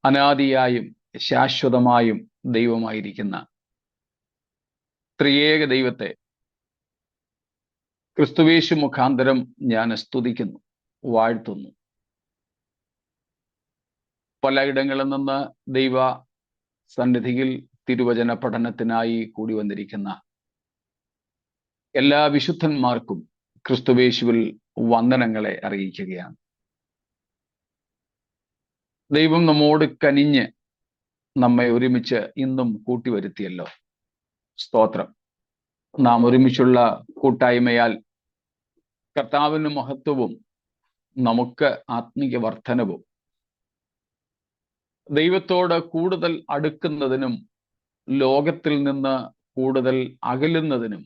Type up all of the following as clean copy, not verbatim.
അനാദിയായും ശാശ്വതമായും ദൈവമായിരിക്കുന്ന ത്രിയേക ദൈവത്തെ ക്രിസ്തുവേശു മുഖാന്തരം ഞാൻ സ്തുതിക്കുന്നു, വാഴ്ത്തുന്നു. പലയിടങ്ങളിൽ നിന്ന് ദൈവ സന്നിധിയിൽ തിരുവചന പഠനത്തിനായി കൂടി വന്നിരിക്കുന്ന എല്ലാ വിശുദ്ധന്മാർക്കും ക്രിസ്തുവേശുവിൽ വന്ദനങ്ങളെ അറിയിക്കുകയാണ്. ദൈവം നമ്മോട് കനിഞ്ഞ് നമ്മെ ഒരുമിച്ച് ഇന്നും കൂട്ടിവരുത്തിയല്ലോ. സ്തോത്രം. നാം ഒരുമിച്ചുള്ള കൂട്ടായ്മയാൽ കർത്താവിന് മഹത്വവും നമുക്ക് ആത്മീയ വർധനവും ദൈവത്തോട് കൂടുതൽ അടുക്കുന്നതിനും ലോകത്തിൽ നിന്ന് കൂടുതൽ അകലുന്നതിനും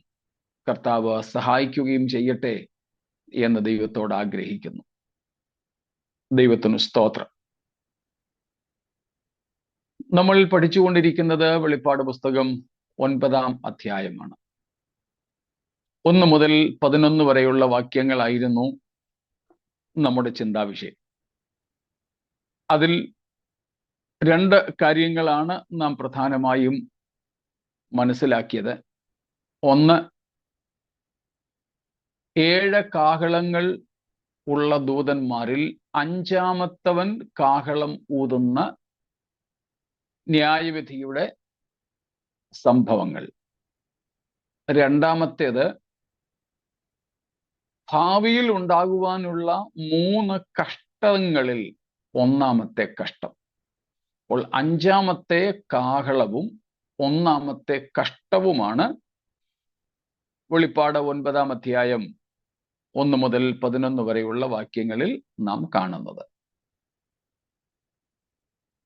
കർത്താവ് സഹായിക്കുകയും ചെയ്യട്ടെ എന്ന് ദൈവത്തോട് ആഗ്രഹിക്കുന്നു. ദൈവത്തിന് സ്തോത്രം. നമ്മൾ പഠിച്ചുകൊണ്ടിരിക്കുന്നത് വെളിപ്പാട് പുസ്തകം 9-ാം അധ്യായമാണ്. 1 മുതൽ 11 വരെയുള്ള വാക്യങ്ങളായിരുന്നു നമ്മുടെ ചിന്താവിഷയം. അതിൽ 2 കാര്യങ്ങളാണ് നാം പ്രധാനമായും മനസ്സിലാക്കിയത്. ഒന്ന്, 7 കാഹളങ്ങൾ ഉള്ള ദൂതന്മാരിൽ 5-ാമത്തവൻ കാഹളം ഊതുന്ന ന്യായവിധിയുടെ സംഭവങ്ങൾ. 2-ാമത്തേത്, ഭാവിയിൽ ഉണ്ടാകുവാനുള്ള 3 കഷ്ടങ്ങളിൽ 1-ാമത്തെ കഷ്ടം. അപ്പോൾ 5-ാമത്തെ കാഹളവും 1-ാമത്തെ കഷ്ടവുമാണ് വെളിപ്പാട് 9-ാം അധ്യായം 1 മുതൽ 11 വരെയുള്ള വാക്യങ്ങളിൽ നാം കാണുന്നത്.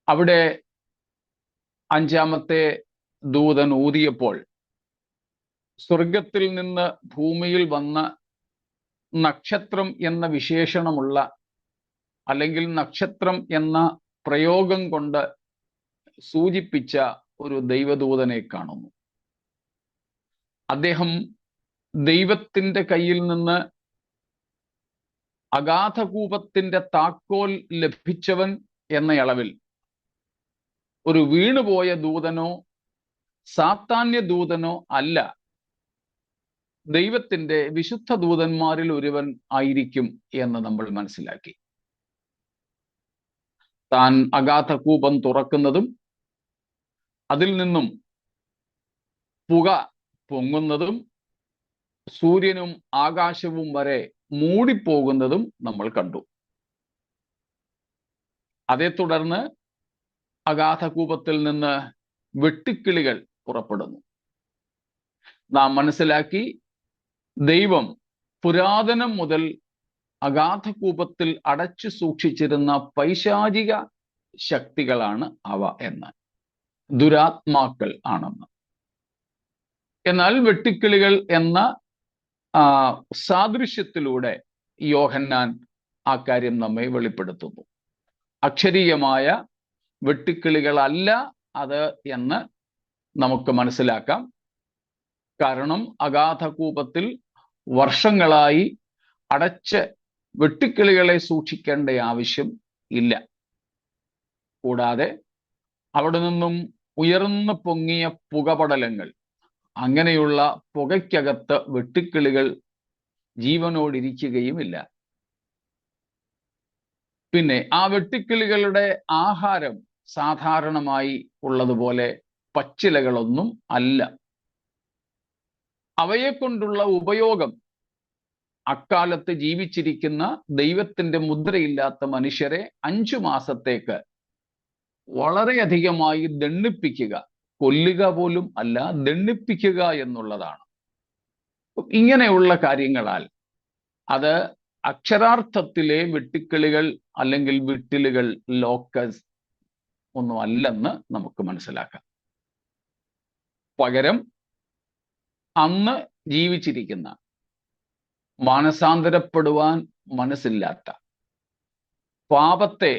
അവിടെ 5-ാമത്തെ ദൂതൻ ഊതിയപ്പോൾ സ്വർഗത്തിൽ നിന്ന് ഭൂമിയിൽ വന്ന നക്ഷത്രം എന്ന വിശേഷണമുള്ള, അല്ലെങ്കിൽ നക്ഷത്രം എന്ന പ്രയോഗം കൊണ്ട് സൂചിപ്പിച്ച ഒരു ദൈവദൂതനെ കാണുന്നു. അദ്ദേഹം ദൈവത്തിന്റെ കയ്യിൽ നിന്ന് അഗാധകൂപത്തിന്റെ താക്കോൽ ലഭിച്ചവൻ എന്ന അളവിൽ ഒരു വീണുപോയ ദൂതനോ സാത്താന്യ ദൂതനോ അല്ല, ദൈവത്തിന്റെ വിശുദ്ധ ദൂതന്മാരിൽ ഒരുവൻ ആയിരിക്കും എന്ന് നമ്മൾ മനസ്സിലാക്കി. താൻ അഗാധകൂപം തുറക്കുന്നതും അതിൽ നിന്നും പുക പൊങ്ങുന്നതും സൂര്യനും ആകാശവും വരെ മൂടിപ്പോകുന്നതും നമ്മൾ കണ്ടു. അതേ തുടർന്ന് അഗാധകൂപത്തിൽ നിന്ന് വെട്ടുക്കിളികൾ പുറപ്പെടുന്നു. നാം മനസ്സിലാക്കി, ദൈവം പുരാതനം മുതൽ അഗാധകൂപത്തിൽ അടച്ചു സൂക്ഷിച്ചിരുന്ന പൈശാചിക ശക്തികളാണ് അവ എന്ന്, ദുരാത്മാക്കൾ ആണെന്ന്. എന്നാൽ വെട്ടുക്കിളികൾ എന്ന സാദൃശ്യത്തിലൂടെ യോഹന്നാൻ ആ കാര്യം നമ്മെ വെളിപ്പെടുത്തുന്നു. അക്ഷരീയമായ വെട്ടുക്കിളികളല്ല അത് എന്ന് നമുക്ക് മനസ്സിലാക്കാം. കാരണം അഗാധകൂപത്തിൽ വർഷങ്ങളായി അടച്ച് വെട്ടുക്കിളികളെ സൂക്ഷിക്കേണ്ട ആവശ്യം ഇല്ല. കൂടാതെ അവിടെ നിന്നും ഉയർന്നു പൊങ്ങിയ പുകപടലങ്ങൾ, അങ്ങനെയുള്ള പുകയ്ക്കകത്ത് വെട്ടുക്കിളികൾ ജീവനോടിരിക്കുകയുമില്ല. പിന്നെ ആ വെട്ടുക്കിളികളുടെ ആഹാരം സാധാരണമായി ഉള്ളതുപോലെ പച്ചിലകളൊന്നും അല്ല. അവയെ കൊണ്ടുള്ള ഉപയോഗം അക്കാലത്ത് ജീവിച്ചിരിക്കുന്ന ദൈവത്തിന്റെ മുദ്രയില്ലാത്ത മനുഷ്യരെ 5 മാസത്തേക്ക് വളരെയധികമായി ദണ്ഡിപ്പിക്കുക, കൊല്ലുക പോലും അല്ല, ദണ്ഡിപ്പിക്കുക എന്നുള്ളതാണ്. ഇങ്ങനെയുള്ള കാര്യങ്ങളാൽ അത് അക്ഷരാർത്ഥത്തിലെ വെട്ടുക്കിളികൾ അല്ലെങ്കിൽ വിട്ടിലുകൾ, ലോക്കസ് ഒന്നും അല്ലെന്ന് നമുക്ക് മനസ്സിലാക്കാം. പകരം അന്ന് ജീവിച്ചിരിക്കുന്ന, മാനസാന്തരപ്പെടുവാൻ മനസ്സില്ലാത്ത, പാപത്തെ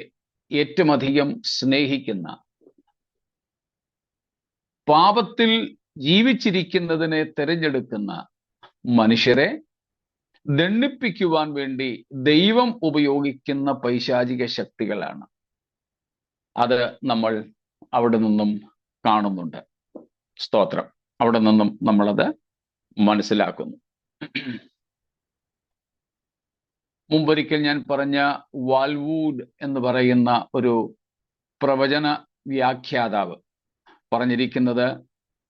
ഏറ്റവും അധികം സ്നേഹിക്കുന്ന, പാപത്തിൽ ജീവിച്ചിരിക്കുന്നതിനെ തിരഞ്ഞെടുക്കുന്ന മനുഷ്യരെ ദണ്ഡിപ്പിക്കുവാൻ വേണ്ടി ദൈവം ഉപയോഗിക്കുന്ന പൈശാചിക ശക്തികളാണ്. അത് നമ്മൾ അവിടെ നിന്നും കാണുന്നുണ്ട്. സ്തോത്രം. അവിടെ നിന്നും നമ്മളത് മനസ്സിലാക്കുന്നു. മുമ്പൊരിക്കൽ ഞാൻ പറഞ്ഞ വാൽവൂഡ് എന്ന് പറയുന്ന ഒരു പ്രവചന വ്യാഖ്യാതാവ് പറഞ്ഞിരിക്കുന്നത്,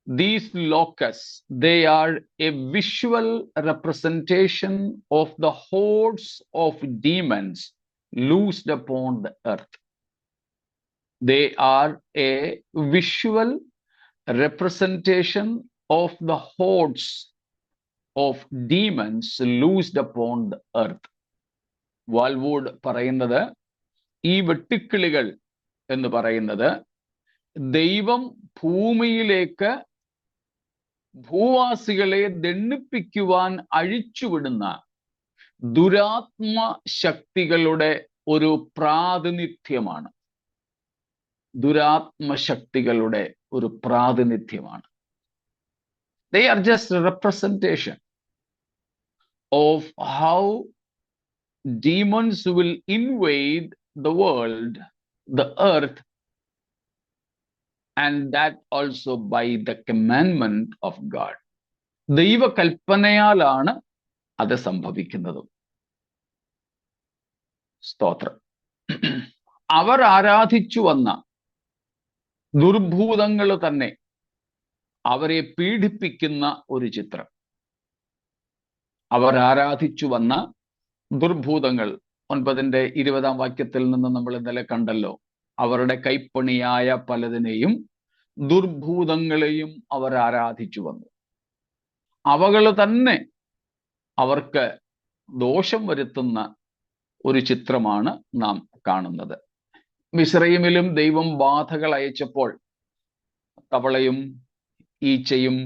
these locusts, they are a visual representation of the hordes of demons loosed upon the earth. They are a visual representation of the hordes of demons loosed upon the earth. വാൽവൂഡ് പറയുന്നത്, ഈ വെട്ടുക്കിളികൾ എന്ന് പറയുന്നത് ദൈവം ഭൂമിയിലേക്ക് ഭൂവാസികളെ ദണ്ഡിപ്പിക്കുവാൻ അഴിച്ചുവിടുന്ന ദുരാത്മ ശക്തികളുടെ ഒരു പ്രാതിനിധ്യമാണ്. ദുരാത്മശക്തികളുടെ ഒരു പ്രാതിനിധ്യമാണ്. They are just a representation of how demons will invade the world, the earth, and that also by the commandment of God. ദൈവകൽപ്പനയാലാണ് അത് സംഭവിക്കുന്നതും. സ്തോത്രം. അവർ ആരാധിച്ചു വന്ന ദുർഭൂതങ്ങൾ തന്നെ അവരെ പീഡിപ്പിക്കുന്ന ഒരു ചിത്രം. അവർ ആരാധിച്ചു വന്ന ദുർഭൂതങ്ങൾ 9:20 വാക്യത്തിൽ നിന്ന് നമ്മൾ ഇന്നലെ കണ്ടല്ലോ. അവരുടെ കൈപ്പണിയായ പലതിനെയും ദുർഭൂതങ്ങളെയും അവർ ആരാധിച്ചു വന്നു. അവകൾ തന്നെ അവർക്ക് ദോഷം വരുത്തുന്ന ഒരു ചിത്രമാണ് നാം കാണുന്നത്. മിസ്രയീമിലും ദൈവം ബാധകൾ അയച്ചപ്പോൾ തവളയും ഈച്ചയും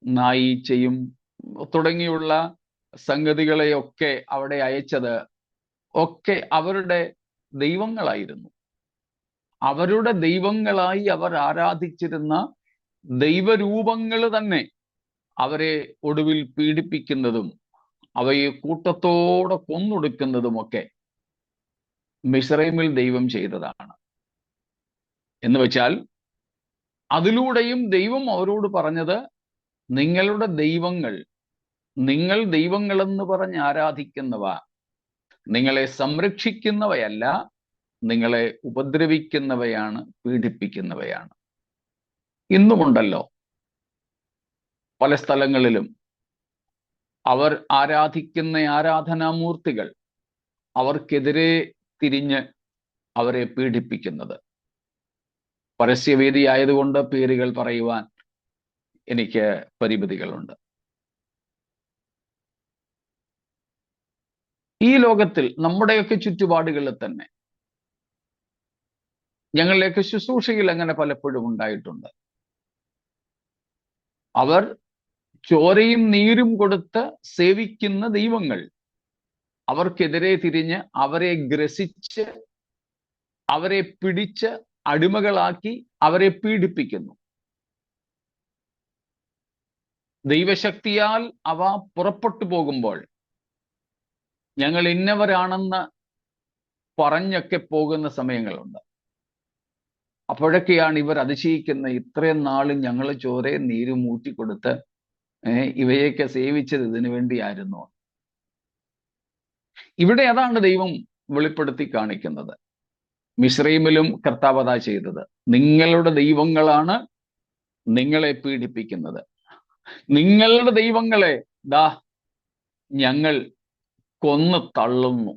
നായീച്ചയും തുടങ്ങിയുള്ള സംഗതികളെയൊക്കെ അവിടെ അയച്ചത് ഒക്കെ അവരുടെ ദൈവങ്ങളായിരുന്നു. അവരുടെ ദൈവങ്ങളായി അവർ ആരാധിച്ചിരുന്ന ദൈവരൂപങ്ങൾ തന്നെ അവരെ ഒടുവിൽ പീഡിപ്പിക്കുന്നതും അവയെ കൂട്ടത്തോടെ കൊന്നൊടുക്കുന്നതുമൊക്കെ മിസ്രയീമിൽ ദൈവം ചെയ്തതാണ്. എന്ന് വെച്ചാൽ അതിലൂടെയും ദൈവം അവരോട് പറഞ്ഞത്, നിങ്ങളുടെ ദൈവങ്ങൾ, നിങ്ങൾ ദൈവങ്ങളെന്ന് പറഞ്ഞ് ആരാധിക്കുന്നവ നിങ്ങളെ സംരക്ഷിക്കുന്നവയല്ല, നിങ്ങളെ ഉപദ്രവിക്കുന്നവയാണ്, പീഡിപ്പിക്കുന്നവയാണ്. ഇന്നുമുണ്ടല്ലോ പല സ്ഥലങ്ങളിലും അവർ ആരാധിക്കുന്ന ആരാധനാമൂർത്തികൾ അവർക്കെതിരെ തിരിഞ്ഞ് അവരെ പീഡിപ്പിക്കുന്നത്. പരസ്യവേദി ആയതുകൊണ്ട് പേരുകൾ പറയുവാൻ എനിക്ക് പരിമിതികളുണ്ട്. ഈ ലോകത്തിൽ നമ്മുടെയൊക്കെ ചുറ്റുപാടുകളിൽ തന്നെ ഞങ്ങളുടെയൊക്കെ ശുശ്രൂഷയിൽ അങ്ങനെ പലപ്പോഴും ഉണ്ടായിട്ടുണ്ട്. അവർ ചോരയും നീരും കൊടുത്ത് സേവിക്കുന്ന ദൈവങ്ങൾ അവർക്കെതിരെ തിരിഞ്ഞ് അവരെ ഗ്രസിച്ച് അവരെ പിടിച്ച് അടിമകളാക്കി അവരെ പീഡിപ്പിക്കുന്നു. ദൈവശക്തിയാൽ അവ പുറപ്പെട്ടു പോകുമ്പോൾ ഞങ്ങൾ ഇന്നവരാണെന്ന് പറഞ്ഞൊക്കെ പോകുന്ന സമയങ്ങളുണ്ട്. അപ്പോഴൊക്കെയാണ് ഇവർ അതിശയിക്കുന്ന, ഇത്രയും നാളും ഞങ്ങൾ ചോരയും നീരും ഊറ്റിക്കൊടുത്ത് ഇവയൊക്കെ സേവിച്ചത് ഇതിനു വേണ്ടിയായിരുന്നു. ഇവിടെ അതാണ് ദൈവം വെളിപ്പെടുത്തി കാണിക്കുന്നത്. മിസ്രയീമിലും കർത്താവ് അതാ ചെയ്തത്. നിങ്ങളുടെ ദൈവങ്ങളാണ് നിങ്ങളെ പീഡിപ്പിക്കുന്നത്. നിങ്ങളുടെ ദൈവങ്ങളെ ദാ ഞങ്ങൾ കൊന്നു തള്ളുന്നു.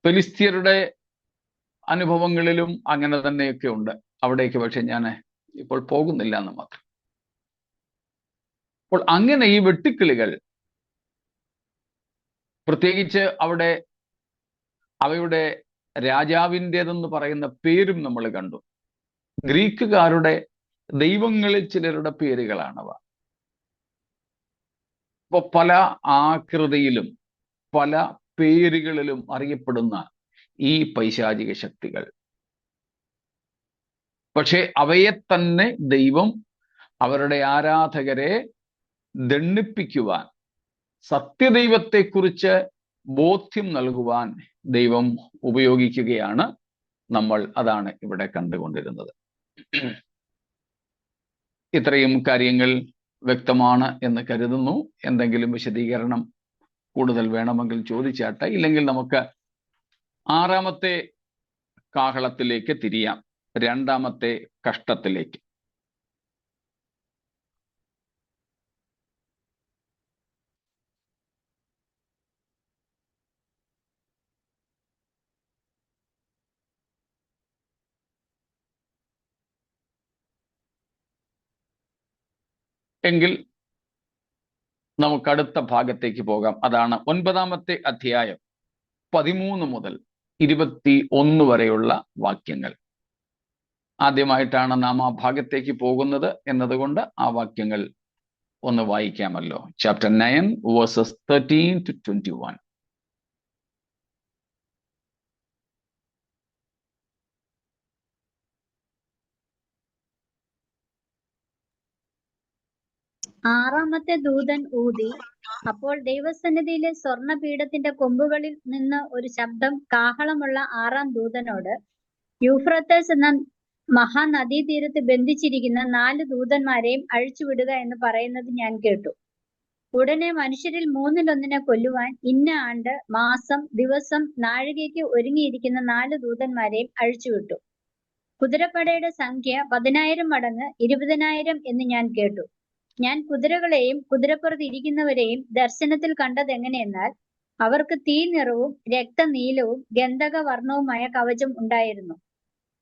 ഫെലിസ്ത്യരുടെ അനുഭവങ്ങളിലും അങ്ങനെ തന്നെയൊക്കെ ഉണ്ട്. അവിടേക്ക് പക്ഷെ ഞാൻ ഇപ്പോൾ പോകുന്നില്ല എന്ന് മാത്രം. അപ്പോൾ അങ്ങനെ ഈ വെട്ടുക്കിളികൾ, പ്രത്യേകിച്ച് അവിടെ അവയുടെ രാജാവിൻ്റെതെന്ന് പറയുന്ന പേരും നമ്മൾ കണ്ടു. ഗ്രീക്കുകാരുടെ ദൈവങ്ങളിൽ ചിലരുടെ പേരുകളാണവ. ഇപ്പൊ പല ആകൃതിയിലും പല പേരുകളിലും അറിയപ്പെടുന്ന ഈ പൈശാചിക ശക്തികൾ, പക്ഷെ അവയെ തന്നെ ദൈവം അവരുടെ ആരാധകരെ ദണ്ഡിപ്പിക്കുവാൻ, സത്യദൈവത്തെക്കുറിച്ച് ബോധ്യം നൽകുവാൻ ദൈവം ഉപയോഗിക്കുകയാണ്. നമ്മൾ അതാണ് ഇവിടെ കണ്ടുകൊണ്ടിരുന്നത്. ഇത്രയും കാര്യങ്ങൾ വ്യക്തമാണ് എന്ന് കരുതുന്നു. എന്തെങ്കിലും വിശദീകരണം കൂടുതൽ വേണമെങ്കിൽ ചോദിച്ചാട്ടെ, ഇല്ലെങ്കിൽ നമുക്ക് ആറാമത്തെ കാഹളത്തിലേക്ക് തിരിയാം, രണ്ടാമത്തെ കഷ്ടത്തിലേക്ക്. എങ്കിൽ നമുക്ക് അടുത്ത ഭാഗത്തേക്ക് പോകാം. അതാണ് 9-ാമത്തെ അധ്യായം 13 മുതൽ 21 വരെയുള്ള വാക്യങ്ങൾ. ആദ്യമായിട്ടാണ് നാം ആ ഭാഗത്തേക്ക് പോകുന്നത് എന്നതുകൊണ്ട് ആ വാക്യങ്ങൾ ഒന്ന് വായിക്കാമല്ലോ. Chapter 9 versus 13 to 21. ആറാമത്തെ ദൂതൻ ഊതി. അപ്പോൾ ദൈവസന്നിധിയിലെ സ്വർണപീഠത്തിന്റെ കൊമ്പുകളിൽ നിന്ന് ഒരു ശബ്ദം കാഹളമുള്ള ആറാം ദൂതനോട്, യൂഫ്രട്ടീസ് എന്ന മഹാനദീതീരത്ത് ബന്ധിച്ചിരിക്കുന്ന 4 ദൂതന്മാരെയും അഴിച്ചുവിടുക എന്ന് പറയുന്നത് ഞാൻ കേട്ടു. ഉടനെ മനുഷ്യരിൽ 1/3 കൊല്ലുവാൻ ഇന്ന ആണ്ട്, മാസം, ദിവസം, നാഴികയ്ക്ക് ഒരുങ്ങിയിരിക്കുന്ന 4 ദൂതന്മാരെയും അഴിച്ചുവിട്ടു. കുതിരപ്പടയുടെ സംഖ്യ 10,000 മടങ്ങ് 20,000 എന്ന് ഞാൻ കേട്ടു. ഞാൻ കുതിരകളെയും കുതിരപ്പുറത്ത് ഇരിക്കുന്നവരെയും ദർശനത്തിൽ കണ്ടതെങ്ങനെയെന്നാൽ, അവർക്ക് തീ നിറവും രക്തനീലവും ഗന്ധകവർണവുമായ കവചം ഉണ്ടായിരുന്നു.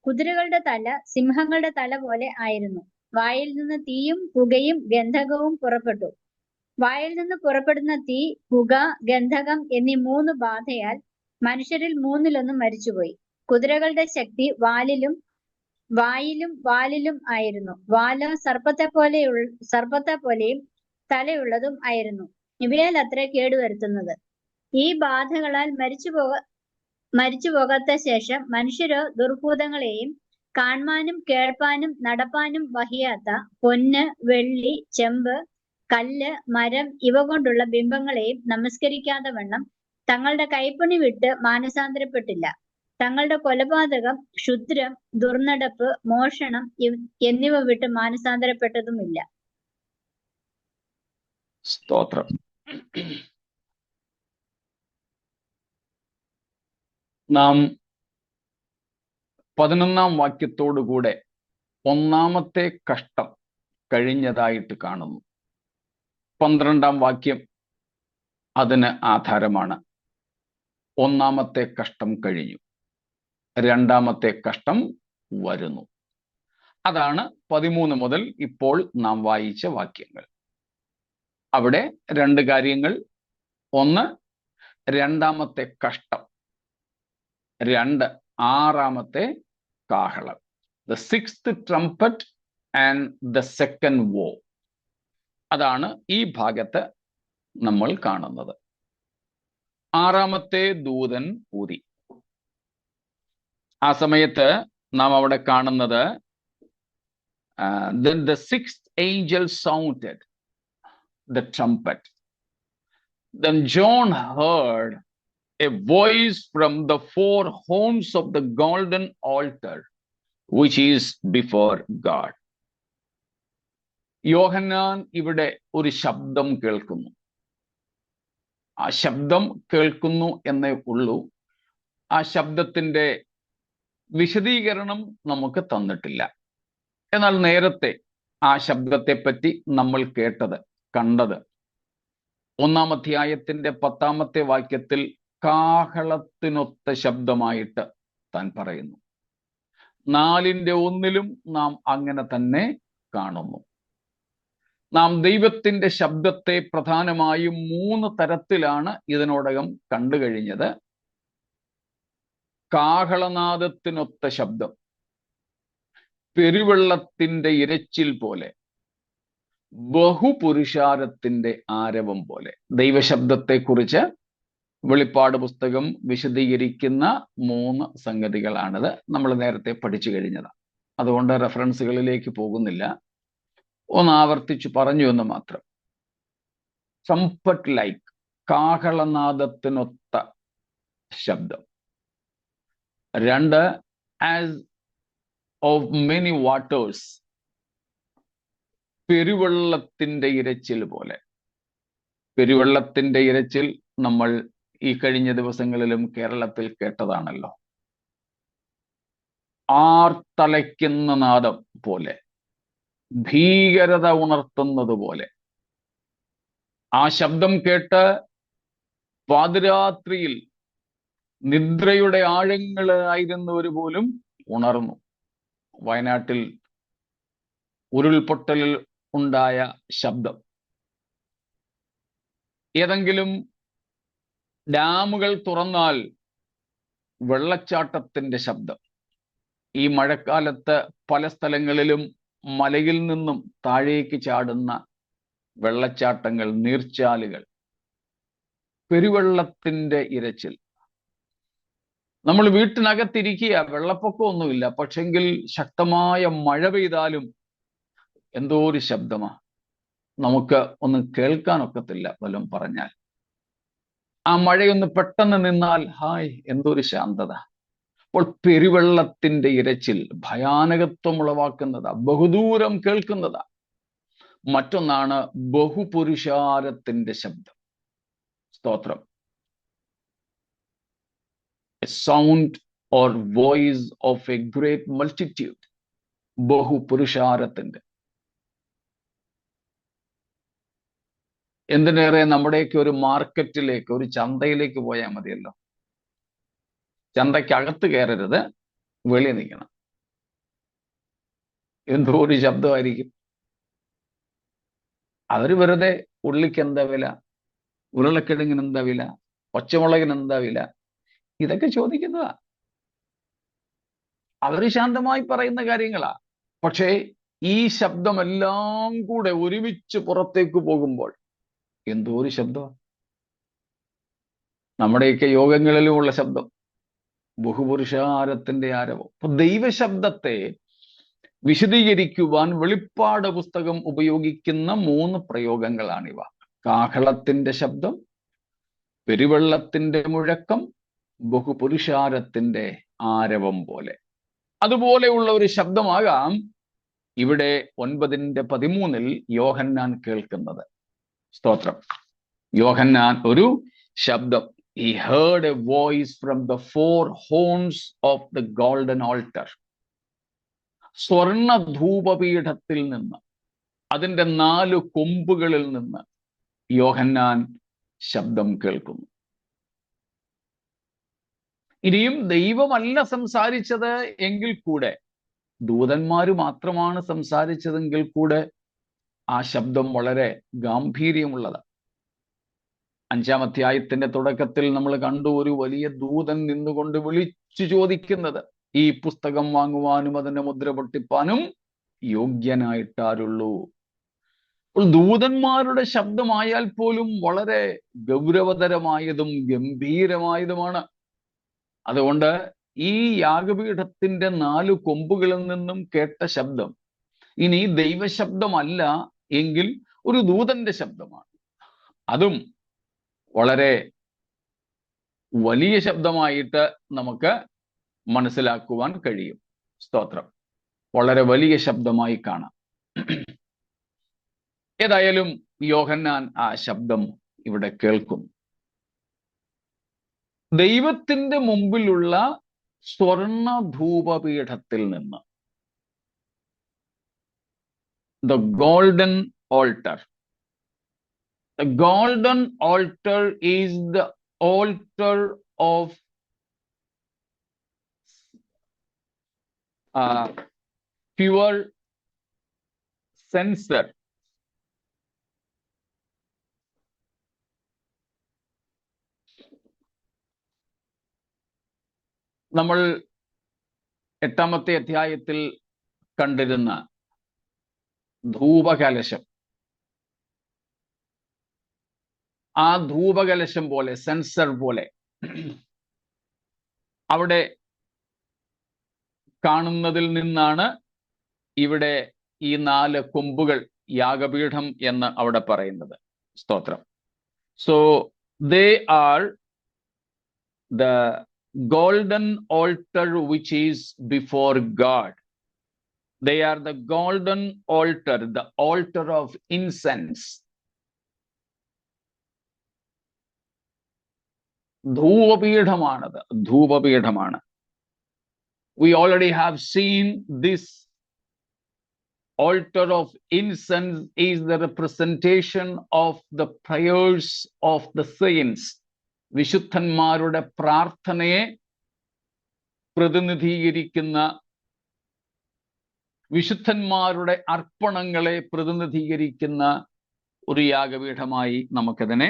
കുതിരകളുടെ തല സിംഹങ്ങളുടെ തല പോലെ ആയിരുന്നു. വായിൽ നിന്ന് തീയും പുകയും ഗന്ധകവും പുറപ്പെട്ടു. വായിൽ നിന്ന് പുറപ്പെടുന്ന തീ, പുക, ഗന്ധകം എന്നീ 3 ബാധയാൽ മനുഷ്യരിൽ 1/3 മരിച്ചുപോയി. കുതിരകളുടെ ശക്തി വായിലും ആയിരുന്നു. വാല് സർപ്പത്തെ പോലെയും തലയുള്ളതും ആയിരുന്നു. ഇവയാൽ അത്രേ കേടുവരുത്തുന്നത്. ഈ ബാധകളാൽ മരിച്ചു പോകാത്ത ശേഷം മനുഷ്യരോ ദുർഭൂതങ്ങളെയും കാൺമാനും കേൾപ്പാനും നടപ്പാനും വഹിയാത്ത പൊന്ന്, വെള്ളി, ചെമ്പ്, കല്ല്, മരം ഇവ കൊണ്ടുള്ള ബിംബങ്ങളെയും നമസ്കരിക്കാതെ വണ്ണം തങ്ങളുടെ കൈപ്പണി വിട്ട് മാനസാന്തരപ്പെട്ടില്ല. തങ്ങളുടെ കൊലപാതകം, ക്ഷുദ്രം, ദുർനടപ്പ്, മോഷണം എന്നിവ വിട്ട് മാനസാന്തരപ്പെട്ടതുമില്ല. സ്തോത്രം. നാം 11-ാം വാക്യത്തോടുകൂടെ 1-ാമത്തെ കഷ്ടം കഴിഞ്ഞതായിട്ട് കാണുന്നു. 12-ാം വാക്യം അതിന് ആധാരമാണ്. 1-ാമത്തെ കഷ്ടം കഴിഞ്ഞു, 2-ാമത്തെ കഷ്ടം വരുന്നു. അതാണ് 13 മുതൽ ഇപ്പോൾ നാം വായിച്ച വാക്യങ്ങൾ. അവിടെ 2 കാര്യങ്ങൾ. ഒന്ന്, 2-ാമത്തെ കഷ്ടം. 2, 6-ാമത്തെ കാഹളം. The 6th trumpet and the 2nd woe. അതാണ് ഈ ഭാഗത്ത് നമ്മൾ കാണുന്നത്. 6-ാമത്തെ ദൂതൻ ഊതി. ആ സമയത്ത് നാം അവിടെ കാണുന്നത്, then the 6th angel sounded the trumpet. Then John heard a voice from the 4 horns of the golden altar which is before God. യോഹന്നാൻ ഇവിടെ ഒരു ശബ്ദം കേൾക്കുന്നു. ആ ശബ്ദം കേൾക്കുന്നു എന്നേ ഉള്ളൂ. ആ ശബ്ദത്തിന്റെ വിശദീകരണം നമുക്ക് തന്നിട്ടില്ല. എന്നാൽ നേരത്തെ ആ ശബ്ദത്തെ പറ്റി നമ്മൾ കണ്ടത് 1-ാം അധ്യായത്തിന്റെ 10-ാമത്തെ വാക്യത്തിൽ കാഹളത്തിനൊത്ത ശബ്ദമായിട്ട് താൻ പറയുന്നു. 4-1 നാം അങ്ങനെ തന്നെ കാണുന്നു. നാം ദൈവത്തിന്റെ ശബ്ദത്തെ പ്രധാനമായും 3 തരത്തിലാണ് ഇതിനോടകം കണ്ടു കഴിഞ്ഞത്. കാഹളനാദത്തിനൊത്ത ശബ്ദം, പെരുവെള്ളത്തിന്റെ ഇരച്ചിൽ പോലെ, ബഹുപുരുഷാരത്തിന്റെ ആരവം പോലെ. ദൈവശബ്ദത്തെക്കുറിച്ച് വെളിപ്പാട് പുസ്തകം വിശദീകരിക്കുന്ന 3 സംഗതികളാണിത്. നമ്മൾ നേരത്തെ പഠിച്ചു കഴിഞ്ഞതാണ്. അതുകൊണ്ട് റെഫറൻസുകളിലേക്ക് പോകുന്നില്ല. ഒന്ന് ആവർത്തിച്ചു പറഞ്ഞു എന്ന് മാത്രം. ട്രംപറ്റ് ലൈക്ക്, കാഹളനാദത്തിനൊത്ത ശബ്ദം. 2, ആസ് ഓഫ് മെനി വാട്ടേഴ്സ്, പെരുവെള്ളത്തിന്റെ ഇരച്ചിൽ പോലെ. പെരുവെള്ളത്തിന്റെ ഇരച്ചിൽ നമ്മൾ ഈ കഴിഞ്ഞ ദിവസങ്ങളിലും കേരളത്തിൽ കേട്ടതാണല്ലോ. ആർത്തലയ്ക്കുന്ന നാദം പോലെ, ഭീകരത ഉണർത്തുന്നത് പോലെ. ആ ശബ്ദം കേട്ട് പാതിരാത്രിയിൽ നിദ്രയുടെ ആഴങ്ങളായിരുന്നവർ പോലും ഉണർന്നു. വയനാട്ടിൽ ഉരുൾപൊട്ടലിൽ ഉണ്ടായ ശബ്ദം, ഏതെങ്കിലും ഡാമുകൾ തുറന്നാൽ വെള്ളച്ചാട്ടത്തിന്റെ ശബ്ദം. ഈ മഴക്കാലത്ത് പല സ്ഥലങ്ങളിലും മലയിൽ നിന്നും താഴേക്ക് ചാടുന്ന വെള്ളച്ചാട്ടങ്ങൾ, നീർച്ചാലുകൾ, പെരുവെള്ളത്തിന്റെ ഇരച്ചിൽ. നമ്മൾ വീട്ടിനകത്തിരിക്കുക, വെള്ളപ്പൊക്കമൊന്നുമില്ല, പക്ഷെങ്കിൽ ശക്തമായ മഴ പെയ്താലും എന്തോ ഒരു ശബ്ദമാ, നമുക്ക് ഒന്നും കേൾക്കാനൊക്കത്തില്ല. വല്ലതും പറഞ്ഞാൽ ആ മഴയൊന്ന് പെട്ടെന്ന് നിന്നാൽ ഹായ്, എന്തൊരു ശാന്തത. അപ്പോൾ പെരുവെള്ളത്തിന്റെ ഇരച്ചിൽ ഭയാനകത്വം ഉളവാക്കുന്നതാ, ബഹുദൂരം കേൾക്കുന്നതാ. മറ്റൊന്നാണ് ബഹുപുരുഷാരത്തിന്റെ ശബ്ദം. സ്തോത്രം. A sound or voice of a great multitude. ബഹുപുരുഷാരത്തിന്റെ. എന്തിനേറെ നമ്മുടെയൊക്കെ ഒരു മാർക്കറ്റിലേക്ക്, ഒരു ചന്തയിലേക്ക് പോയാൽ മതിയല്ലോ. ചന്തയ്ക്കകത്ത് കയറരുത്, വെളിയിൽ നിൽക്കണം. എന്തോ ഒരു ശബ്ദമായിരിക്കും. അവര് വെറുതെ ഉള്ളിക്ക് എന്താ വില, ഉരുളക്കിഴങ്ങിന് എന്താ വില, പച്ചമുളകിന് എന്താ വില, ഇതൊക്കെ ചോദിക്കുന്നതാ. അവര് ശാന്തമായി പറയുന്ന കാര്യങ്ങളാ. പക്ഷേ ഈ ശബ്ദമെല്ലാം കൂടെ ഒരുമിച്ച് പുറത്തേക്ക് പോകുമ്പോൾ എന്തോ ഒരു ശബ്ദം. നമ്മുടെയൊക്കെ യോഗങ്ങളിലുമുള്ള ശബ്ദം, ബഹുപുരുഷാരത്തിന്റെ ആരവം. അപ്പൊ ദൈവശബ്ദത്തെ വിശദീകരിക്കുവാൻ വെളിപ്പാട് പുസ്തകം ഉപയോഗിക്കുന്ന 3 പ്രയോഗങ്ങളാണിവ. കാഹളത്തിന്റെ ശബ്ദം, പെരുവെള്ളത്തിന്റെ മുഴക്കം, ബഹുപുരുഷാരത്തിന്റെ ആരവം പോലെ. അതുപോലെയുള്ള ഒരു ശബ്ദമാകാം ഇവിടെ 9:13 യോഹന്നാൻ കേൾക്കുന്നത്. സ്തോത്രം. യോഹന്നാൻ ഒരു ശബ്ദം. He heard a voice from the 4 horns of the golden altar. സ്വർണ ധൂപപീഠത്തിൽ നിന്ന്, അതിൻ്റെ 4 കൊമ്പുകളിൽ നിന്ന് യോഹന്നാൻ ശബ്ദം കേൾക്കുന്നു. ഇനിയും ദൈവമല്ല സംസാരിച്ചത് എങ്കിൽ കൂടെ, ദൂതന്മാര് മാത്രമാണ് സംസാരിച്ചതെങ്കിൽ കൂടെ ആ ശബ്ദം വളരെ ഗാംഭീര്യമുള്ളതാണ്. 5-ാം അധ്യായത്തിന്റെ തുടക്കത്തിൽ നമ്മൾ കണ്ടു, ഒരു വലിയ ദൂതൻ നിന്നുകൊണ്ട് വിളിച്ചു ചോദിക്കുന്നത്, ഈ പുസ്തകം വാങ്ങുവാനും അതിന്റെ മുദ്ര പൊട്ടിപ്പാനും യോഗ്യനായിട്ടാരുള്ളൂ. അപ്പോൾ ദൂതന്മാരുടെ ശബ്ദമായാൽ പോലും വളരെ ഗൗരവതരമായതും ഗംഭീരമായതുമാണ്. അതുകൊണ്ട് ഈ യാഗപീഠത്തിന്റെ 4 കൊമ്പുകളിൽ നിന്നും കേട്ട ശബ്ദം ഇനി ദൈവശബ്ദമല്ല എങ്കിൽ ഒരു ദൂതന്റെ ശബ്ദമാണ്. അതും വളരെ വലിയ ശബ്ദമായിട്ട് നമുക്ക് മനസ്സിലാക്കുവാൻ കഴിയും. സ്തോത്രം. വളരെ വലിയ ശബ്ദമായി കാണാം. ഏതായാലും യോഹന്നാൻ ആ ശബ്ദം ഇവിടെ കേൾക്കുന്നു. ദൈവത്തിന്റെ മുമ്പിലുള്ള സ്വർണ ധൂപപീഠത്തിൽ നിന്ന്, the golden altar. The golden altar is the altar of pure censer. നമ്മൾ 8-ാമത്തെ അധ്യായത്തിൽ കണ്ടിരുന്ന ധൂപകലശം, ആ ധൂപകലശം പോലെ, സെൻസർ പോലെ അവിടെ കാണുന്നതിൽ നിന്നാണ് ഇവിടെ ഈ 4 കൊമ്പുകൾ, യാഗപീഠം എന്ന് അവിടെ പറയുന്നത്. സ്തോത്രം. So they are the golden altar which is before God. They are the golden altar, the altar of incense. ധൂപപീഠമാണത്, ധൂപപീഠമാണ്. We already have seen this altar of incense is the representation of the prayers of the saints. വിശുദ്ധന്മാരുടെ പ്രാർത്ഥനയെ പ്രതിനിധീകരിക്കുന്ന, വിശുദ്ധന്മാരുടെ അർപ്പണങ്ങളെ പ്രതിനിധീകരിക്കുന്ന ഒരു യാഗപീഠമായി നമുക്കതിനെ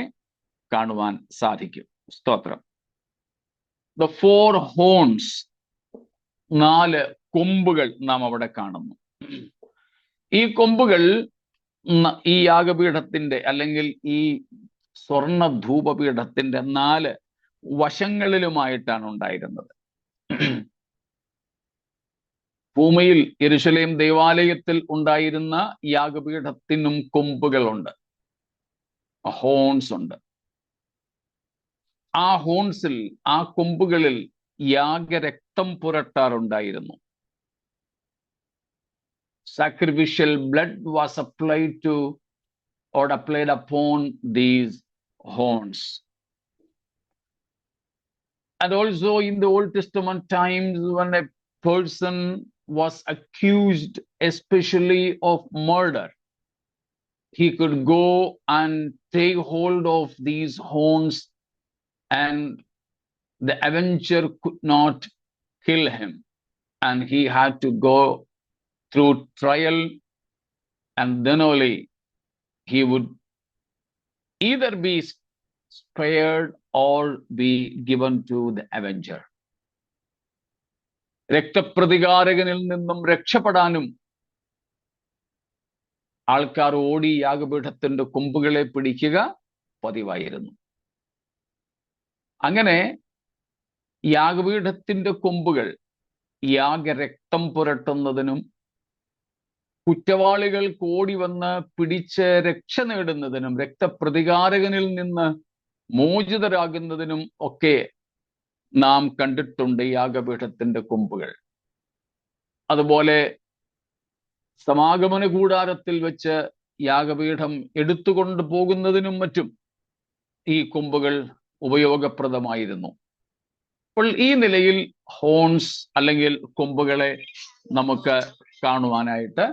കാണുവാൻ സാധിക്കും. സ്തോത്രം. The four horns, 4 കൊമ്പുകൾ നാം അവിടെ കാണുന്നു. ഈ കൊമ്പുകൾ ഈ യാഗപീഠത്തിന്റെ അല്ലെങ്കിൽ ഈ സ്വർണ ധൂപപീഠത്തിന്റെ 4 വശങ്ങളിലുമായിട്ടാണ് ഉണ്ടായിരുന്നത്. ഭൂമിയിൽ യെരുശലേം ദേവാലയത്തിൽ ഉണ്ടായിരുന്ന യാഗപീഠത്തിനും കൊമ്പുകളുണ്ട്, ഹോൺസ് ഉണ്ട്. ആ ഹോൺസിൽ, ആ കൊമ്പുകളിൽ യാഗരക്തം പുരട്ടാറുണ്ടായിരുന്നു. Sacrificial blood was applied to or applied upon these horns. And also in the Old Testament times, when a person was accused especially of murder, he could go and take hold of these horns, and the avenger could not kill him, and he had to go through trial, and then only he would either be spared or be given to the avenger. രക്തപ്രതികാരകനിൽ നിന്നും രക്ഷപ്പെടാനും ആൾക്കാർ ഓടി യാഗപീഠത്തിന്റെ കൊമ്പുകളെ പിടിക്കുക പതിവായിരുന്നു. അങ്ങനെ യാഗപീഠത്തിന്റെ കൊമ്പുകൾ യാഗരക്തം പുരട്ടുന്നതിനും കുറ്റവാളികൾ ഓടി വന്ന് പിടിച്ച് രക്ഷ നേടുന്നതിനും രക്തപ്രതികാരകനിൽ നിന്ന് മോചിതരാകുന്നതിനും ഒക്കെ നാം കണ്ടിട്ടുണ്ട് യാഗപീഠത്തിന്റെ കൊമ്പുകൾ. അതുപോലെ സമാഗമന കൂടാരത്തിൽ വെച്ച് യാഗപീഠം എടുത്തുകൊണ്ട് പോകുന്നതിനും മറ്റും ഈ കൊമ്പുകൾ ഉപയോഗപ്രദമായിരുന്നു. അപ്പോൾ ഈ നിലയിൽ ഹോൺസ് അല്ലെങ്കിൽ കൊമ്പുകളെ നമുക്ക് കാണുവാനായിട്ട്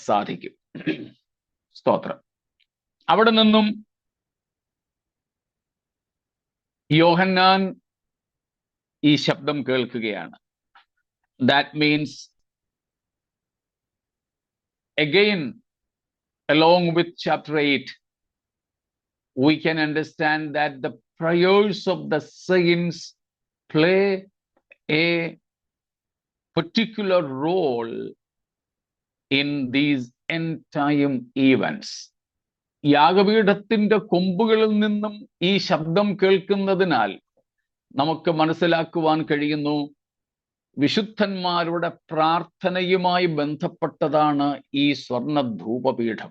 സാധിക്കും. സ്തോത്രം. അവിടെ നിന്നും യോഹന്നാൻ ഈ ശബ്ദം കേൾക്കുകയാണ്. That means again, along with chapter 8, we can understand that the prayers of the saints play a particular role in these end time events. യാഗപീഠത്തിന്റെ കൊമ്പുകളിൽ നിന്നും ഈ ശബ്ദം കേൾക്കുന്നതിനാൽ നമുക്ക് മനസ്സിലാക്കുവാൻ കഴിയുന്നു, വിശുദ്ധന്മാരുടെ പ്രാർത്ഥനയുമായി ബന്ധപ്പെട്ടതാണ് ഈ സ്വർണ ധൂപപീഠം.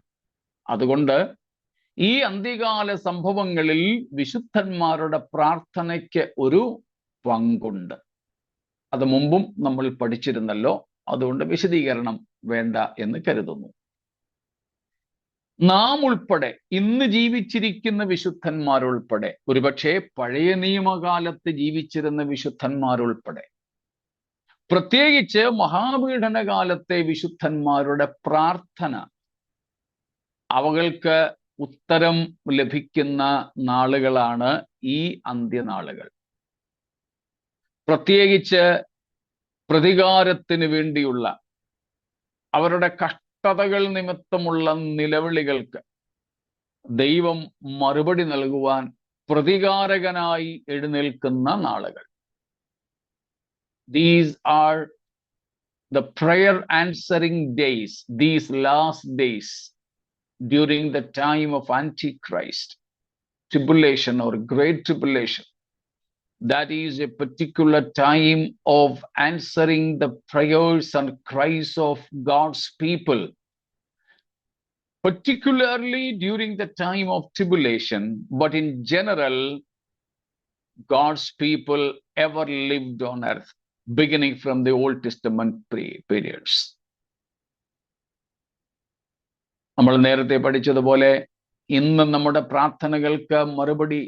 അതുകൊണ്ട് ഈ അന്ത്യകാല സംഭവങ്ങളിൽ വിശുദ്ധന്മാരുടെ പ്രാർത്ഥനയ്ക്ക് ഒരു പങ്കുണ്ട്. അത് മുമ്പും നമ്മൾ പഠിച്ചിരുന്നല്ലോ, അതുകൊണ്ട് വിശദീകരണം വേണ്ട എന്ന് കരുതുന്നു. നാം ഉൾപ്പെടെ, ഇന്ന് ജീവിച്ചിരിക്കുന്ന വിശുദ്ധന്മാരുൾപ്പെടെ, ഒരുപക്ഷെ പഴയ നിയമകാലത്ത് ജീവിച്ചിരുന്ന വിശുദ്ധന്മാരുൾപ്പെടെ, പ്രത്യേകിച്ച് മഹാപീഡന കാലത്തെ വിശുദ്ധന്മാരുടെ പ്രാർത്ഥന, അവകൾക്ക് ഉത്തരം ലഭിക്കുന്ന നാളുകളാണ് ഈ അന്ത്യനാളുകൾ. പ്രത്യേകിച്ച് പ്രതികാരത്തിന് വേണ്ടിയുള്ള അവരുടെ കഷ്ടതകൾ നിമിത്തമുള്ള നിലവിളികൾക്ക് ദൈവം മറുപടി നൽകുവാൻ പ്രതികാരകനായി എഴുന്നേൽക്കുന്ന നാളുകൾ. These are the prayer answering days, these last days during the time of Antichrist, tribulation or great tribulation. That is a particular time of answering the prayers and cries of God's people particularly during the time of tribulation, but in general, God's people ever lived on earth, beginning from the Old Testament periods. നമ്മൾ നേരത്തെ പഠിച്ചതുപോലെ ഇന്ന് നമ്മുടെ പ്രാർത്ഥനകൾക്ക് മറുപടി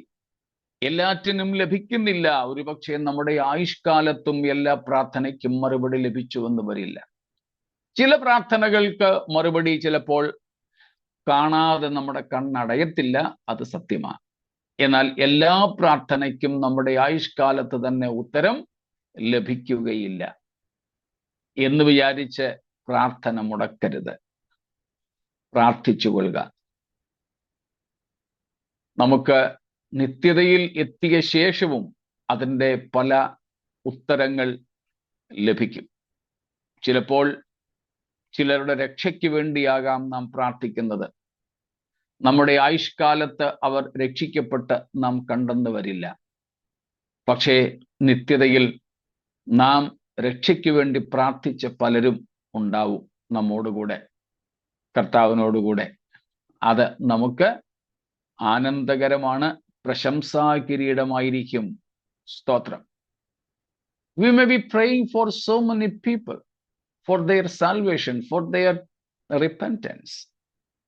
എല്ലാറ്റിനും ലഭിക്കുന്നില്ല. ഒരുപക്ഷെ നമ്മുടെ ആയുഷ്കാലത്തും എല്ലാ പ്രാർത്ഥനയ്ക്കും മറുപടി ലഭിച്ചുവെന്ന് വരില്ല. ചില പ്രാർത്ഥനകൾക്ക് മറുപടി ചിലപ്പോൾ കാണാതെ നമ്മുടെ കണ്ണടയത്തില്ല, അത് സത്യമാണ്. എന്നാൽ എല്ലാ പ്രാർത്ഥനയ്ക്കും നമ്മുടെ ആയുഷ്കാലത്ത് തന്നെ ഉത്തരം ലഭിക്കുകയില്ല എന്ന് വിചാരിച്ച് പ്രാർത്ഥന മുടക്കരുത്. പ്രാർത്ഥിച്ചുകൊള്ളുക. നമുക്ക് നിത്യതയിൽ എത്തിയ ശേഷവും അതിൻ്റെ പല ഉത്തരങ്ങൾ ലഭിക്കും. ചിലപ്പോൾ ചിലരുടെ രക്ഷയ്ക്ക് വേണ്ടിയാകാം നാം പ്രാർത്ഥിക്കുന്നത്. നമ്മുടെ ആയുഷ്കാലത്ത് അവർ രക്ഷിക്കപ്പെട്ട് നാം കണ്ടെന്ന് വരില്ല. പക്ഷേ നിത്യതയിൽ നാം രക്ഷയ്ക്ക് വേണ്ടി പ്രാർത്ഥിച്ച പലരും ഉണ്ടാവും നമ്മോടുകൂടെ, കർത്താവിനോടുകൂടെ. അത് നമുക്ക് ആനന്ദകരമാണ്, പ്രശംസാകിരീടമായിരിക്കും. സ്തോത്രം. We may be praying for so many people, for their salvation, for their repentance.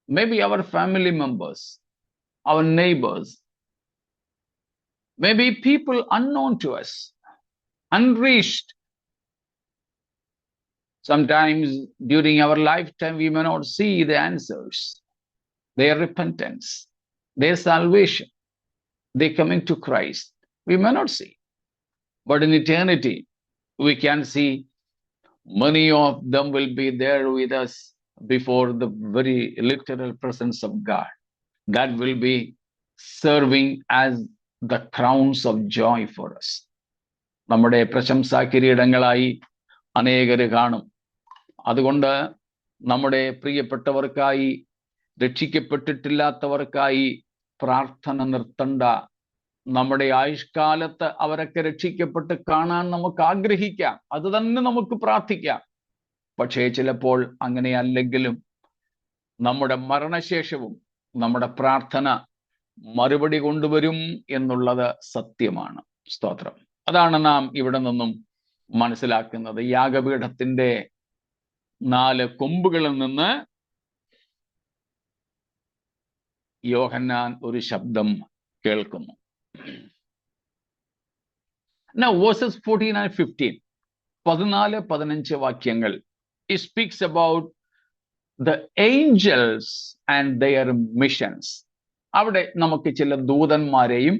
Maybe our family members, our neighbors, maybe people unknown to us, unreached. Sometimes during our lifetime, we may not see the answers, their repentance, their salvation, they coming to Christ. We may not see. But in eternity, we can see many of them will be there with us before the very literal presence of God. That will be serving as the crowns of joy for us. നമ്മുടെ പ്രശംസാ കിരീടങ്ങളായി അനേകര് കാണും. അതുകൊണ്ട് നമ്മുടെ പ്രിയപ്പെട്ടവർക്കായി, രക്ഷിക്കപ്പെട്ടിട്ടില്ലാത്തവർക്കായി പ്രാർത്ഥന നിർത്തണ്ട. നമ്മുടെ ആയുഷ്കാലത്ത് അവരൊക്കെ രക്ഷിക്കപ്പെട്ട് കാണാൻ നമുക്ക് ആഗ്രഹിക്കാം, അത് തന്നെ നമുക്ക് പ്രാർത്ഥിക്കാം. പക്ഷേ ചിലപ്പോൾ അങ്ങനെയല്ലെങ്കിലും നമ്മുടെ മരണശേഷവും നമ്മുടെ പ്രാർത്ഥന മറുപടി കൊണ്ടുവരും എന്നുള്ളത് സത്യമാണ്. സ്തോത്രം. അതാണ് നാം ഇവിടെ നിന്നും മനസ്സിലാക്കുന്നത്. യാഗപീഠത്തിന്റെ 4 കൊമ്പുകളിൽ നിന്ന് യോഹന്നാൻ ഒരു ശബ്ദം കേൾക്കുന്നു. Now verses 14 and 15, 14-15 വാക്യങ്ങൾ, it speaks about the angels and their missions. അവിടെ നമുക്ക് ചില ദൂതന്മാരെയും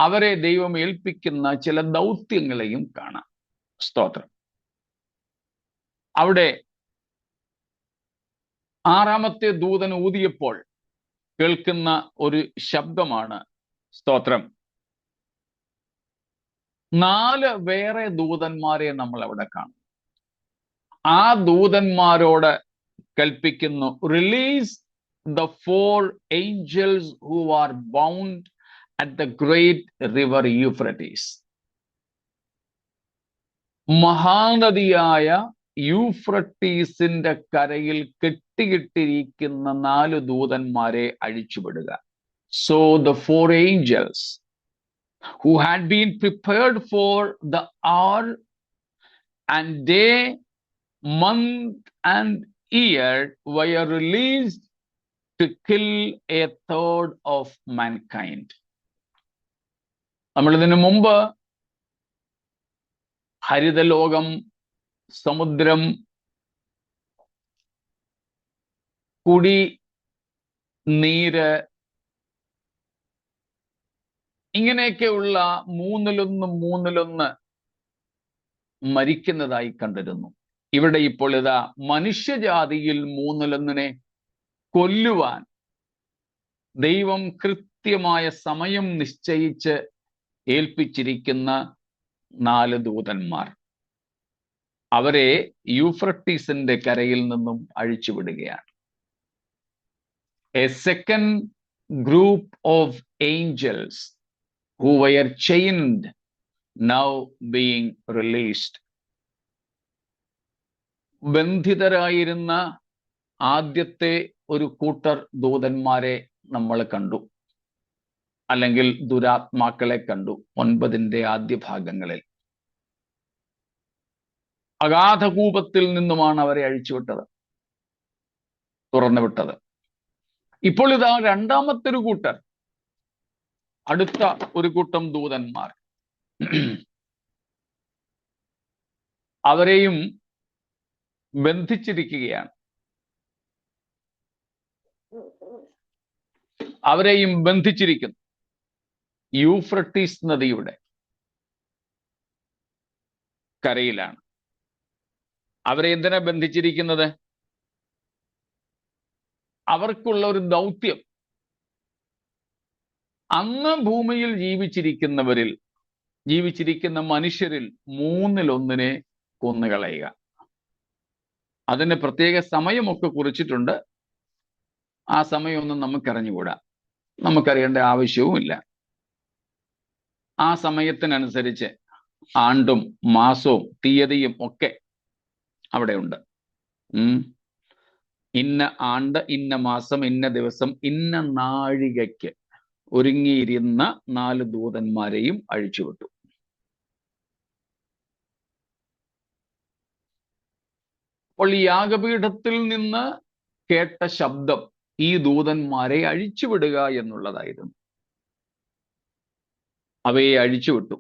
അവരെ ദൈവം ഏൽപ്പിക്കുന്ന ചില ദൗത്യങ്ങളെയും കാണാം. സ്തോത്രം. അവിടെ 6ാമത്തെ ദൂതൻ ഊതിയപ്പോൾ കേൾക്കുന്ന ഒരു ശബ്ദമാണ്. സ്തോത്രം. 4 വേറെ ദൂതന്മാരെ നമ്മൾ അവിടെ കാണും. ആ ദൂതന്മാരോട് കൽപ്പിക്കുന്നു, release the 4 angels who are bound at the great river Euphrates. മഹാനദിയായ യൂഫ്രട്ടീസിന്റെ കരയിൽ കെട്ടിയിട്ടിരിക്കുന്ന 4 ദൂതന്മാരെ അഴിച്ചുവിടുക. So the 4 angels who had been prepared for the hour and day, month and year were released to kill 1/3 of mankind. നമ്മൾ ഇതിനു മുമ്പ് ഹരിതലോകം, സമുദ്രം, കുടി, നീര്, ഇങ്ങനെയൊക്കെയുള്ള 3-1 മരിക്കുന്നതായി കണ്ടിരുന്നു. ഇവിടെ ഇപ്പോൾ ഇതാ മനുഷ്യജാതിയിൽ 3-1 കൊല്ലുവാൻ ദൈവം കൃത്യമായ സമയം നിശ്ചയിച്ച് ഏൽപ്പിച്ചിരിക്കുന്ന 4 ദൂതന്മാർ. അവരെ യൂഫ്രട്ടീസിന്റെ കരയിൽ നിന്നും അഴിച്ചുവിടുകയാണ്. A second group of angels who were chained now being released. ബന്ധിതരായിരുന്ന ആദ്യത്തെ ഒരു കൂട്ടർ ദൂതന്മാരെ നമ്മൾ കണ്ടു, അല്ലെങ്കിൽ ദുരാത്മാക്കളെ കണ്ടു 9-ന്റെ ആദ്യ ഭാഗങ്ങളിൽ. അഗാധകൂപത്തിൽ നിന്നുമാണ് അവരെ അഴിച്ചുവിട്ടത്, തുറന്നുവിട്ടത്. ഇപ്പോൾ ഇതാ രണ്ടാമത്തെ ഒരു കൂട്ടർ, അടുത്ത ഒരു കൂട്ടം ദൂതന്മാർ, അവരെയും ബന്ധിച്ചിരിക്കുകയാണ്. അവരെയും ബന്ധിച്ചിരിക്കുന്നു യൂഫ്രട്ടീസ് നദിയുടെ കരയിലാണ്. അവരെ എന്തിനാ ബന്ധിച്ചിരിക്കുന്നത്? അവർക്കുള്ള ഒരു ദൗത്യം, അന്ന് ഭൂമിയിൽ ജീവിച്ചിരിക്കുന്ന മനുഷ്യരിൽ 1/3 കൊന്നുകളയുക. അതിന് പ്രത്യേക സമയമൊക്കെ കുറിച്ചിട്ടുണ്ട്. ആ സമയമൊന്നും നമുക്കറിഞ്ഞുകൂടാ, നമുക്കറിയേണ്ട ആവശ്യവുമില്ല. ആ സമയത്തിനനുസരിച്ച് ആണ്ടും മാസവും തീയതിയും ഒക്കെ അവിടെ ഉണ്ട്. ഇന്ന ആണ്ട്, ഇന്ന മാസം, ഇന്ന ദിവസം, ഇന്ന നാഴികയ്ക്ക് ഒരുങ്ങിയിരുന്ന 4 ദൂതന്മാരെയും അഴിച്ചുവിട്ടു. അപ്പോൾ ഈ യാഗപീഠത്തിൽ നിന്ന് കേട്ട ശബ്ദം ഈ ദൂതന്മാരെ അഴിച്ചുവിടുക എന്നുള്ളതായിരുന്നു. അവയെ അഴിച്ചുവിട്ടു.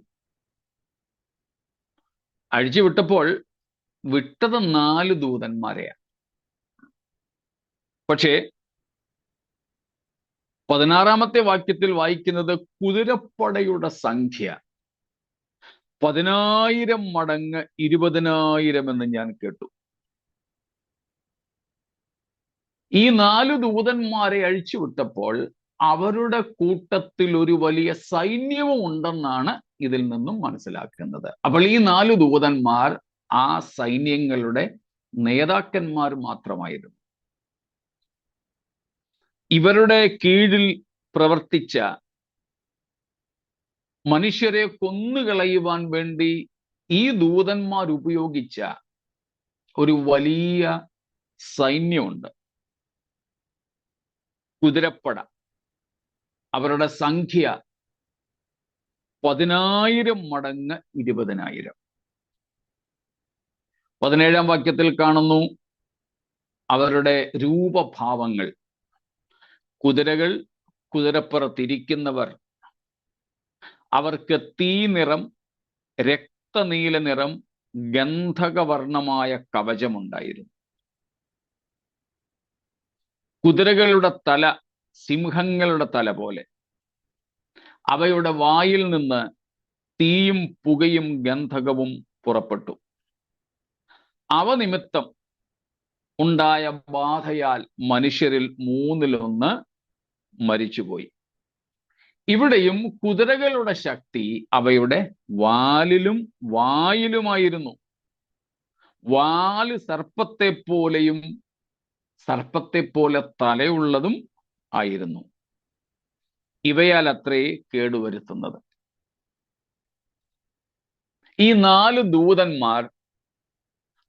അഴിച്ചുവിട്ടപ്പോൾ വിട്ടത് 4 ദൂതന്മാരെയാണ്. പക്ഷേ 16-ാമത്തെ വാക്യത്തിൽ വായിക്കുന്നത് കുതിരപ്പടയുടെ സംഖ്യ 10,000 മടങ്ങ് 20,000 എന്ന് ഞാൻ കേട്ടു. ഈ 4 ദൂതന്മാരെ അഴിച്ചുവിട്ടപ്പോൾ അവരുടെ കൂട്ടത്തിൽ ഒരു വലിയ സൈന്യവും ഉണ്ടെന്നാണ് ഇതിൽ നിന്നും മനസ്സിലാക്കുന്നത്. അപ്പോൾ ഈ 4 ദൂതന്മാർ ആ സൈന്യങ്ങളുടെ നേതാക്കന്മാർ മാത്രമായിരുന്നു. ഇവരുടെ കീഴിൽ പ്രവർത്തിച്ച, മനുഷ്യരെ കൊന്നുകളയുവാൻ വേണ്ടി ഈ ദൂതന്മാർ ഉപയോഗിച്ച ഒരു വലിയ സൈന്യമുണ്ട്, കുതിരപ്പട. അവരുടെ സംഖ്യ 10,000 മടങ്ങ് 20,000. 17-ാം വാക്യത്തിൽ കാണുന്നു അവരുടെ രൂപഭാവങ്ങൾ. കുതിരകൾ, കുതിരപ്പുറത്തിരിക്കുന്നവർ, അവർക്ക് തീനിറം, രക്തനീല നിറം, ഗന്ധകവർണമായ കവചമുണ്ടായിരുന്നു. കുതിരകളുടെ തല സിംഹങ്ങളുടെ തല പോലെ. അവയുടെ വായിൽ നിന്ന് തീയും പുകയും ഗന്ധകവും പുറപ്പെട്ടു. അവ നിമിത്തം ഉണ്ടായ ബാധയാൽ മനുഷ്യരിൽ 1/3 മരിച്ചുപോയി. ഇവിടെയും കുതിരകളുടെ ശക്തി അവയുടെ വാലിലും വായിലുമായിരുന്നു. വാല് സർപ്പത്തെ പോലെ തലയുള്ളതും ആയിരുന്നു. ഇവയാൽ അത്രേ കേടുവരുത്തുന്നത്. ഈ 4 ദൂതന്മാർ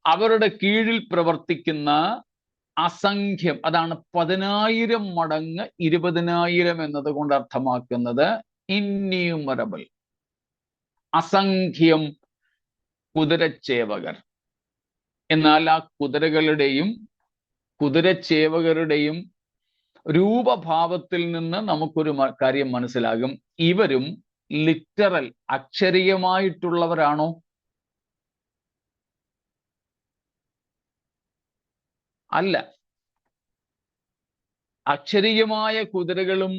അവരുടെ കീഴിൽ പ്രവർത്തിക്കുന്ന അസംഖ്യം, അതാണ് 10,000 മടങ്ങ് 20,000 എന്നതുകൊണ്ട് അർത്ഥമാക്കുന്നത് ഇൻന്യൂമറബിൾ, അസംഖ്യം കുതിരച്ചേവകർ. എന്നാൽ ആ കുതിരകളുടെയും കുതിരച്ചേവകരുടെയും രൂപഭാവത്തിൽ നിന്ന് നമുക്കൊരു കാര്യം മനസ്സിലാകും. ഇവരും ലിറ്ററൽ, അക്ഷരീയമായിട്ടുള്ളവരാണോ? അല്ല. അക്ഷരീയമായ കുതിരകളും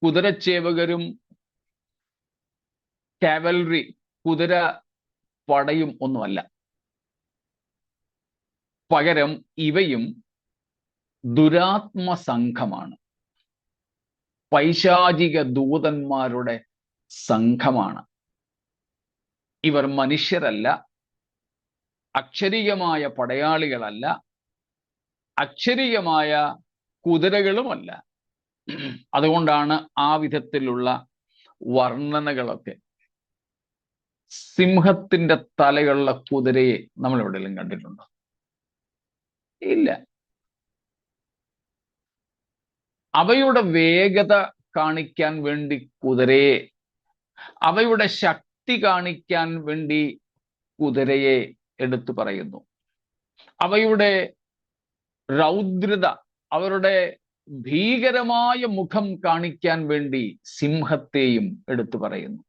കുതിരച്ചേവകരും കാവൽറി, കുതിര പടയും ഒന്നുമല്ല. പകരം ഇവയും ദുരാത്മ സംഘമാണ്, പൈശാചിക ദൂതന്മാരുടെ സംഘമാണ്. ഇവർ മനുഷ്യരല്ല, അക്ഷരീയമായ പടയാളികളല്ല, അക്ഷരീയമായ കുതിരകളുമല്ല. അതുകൊണ്ടാണ് ആ വിധത്തിലുള്ള വർണ്ണനകളൊക്കെ. സിംഹത്തിന്റെ തലയുള്ള കുതിരയെ നമ്മൾ എവിടെയെങ്കിലും കണ്ടിട്ടുണ്ടോ? ഇല്ല. അവയുടെ വേഗത കാണിക്കാൻ വേണ്ടി കുതിരയെ, അവയുടെ ശക്തി കാണിക്കാൻ വേണ്ടി കുതിരയെ എടുത്തു പറയുന്നു. അവയുടെ രൗദ്രത, അവരുടെ ഭീകരമായ മുഖം കാണിക്കാൻ വേണ്ടി സിംഹത്തെയും എടുത്തു പറയുന്നു.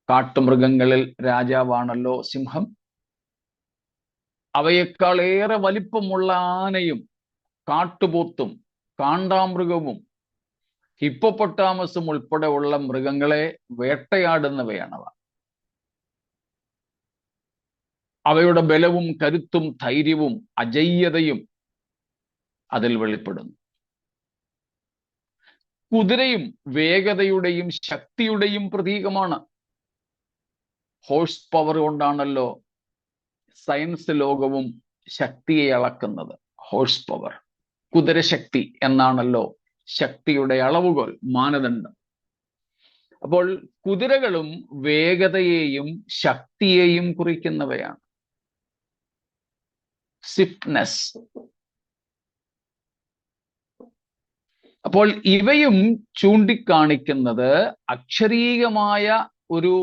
കാട്ടുമൃഗങ്ങളിൽ രാജാവാണല്ലോ സിംഹം. അവയേക്കാൾ ഏറെ വലിപ്പമുള്ള ആനയും കാട്ടുപോത്തും കാണ്ടാമൃഗവും ഹിപ്പോപ്പൊട്ടാമസും ഉൾപ്പെടെയുള്ള മൃഗങ്ങളെ വേട്ടയാടുന്നവയാണവ. അവയുടെ ബലവും കരുത്തും ധൈര്യവും അജയ്യതയും അതിൽ വെളിപ്പെടുന്നു. കുതിരയും വേഗതയുടെയും ശക്തിയുടെയും പ്രതീകമാണ്. ഹോഴ്സ് പവർ കൊണ്ടാണല്ലോ സയൻസ് ലോകവും ശക്തിയെ അളക്കുന്നത്. ഹോഴ്സ് പവർ, കുതിരശക്തി എന്നാണല്ലോ ശക്തിയുടെ അളവുകോൽ, മാനദണ്ഡം. അപ്പോൾ കുതിരകളും വേഗതയെയും ശക്തിയെയും കുറിക്കുന്നവയാണ്. സ്വിഫ്റ്റ്നെസ്. അപ്പോൾ ഇവയും ചൂണ്ടിക്കാണിക്കുന്നത് അക്ഷരീകമായ ഒരു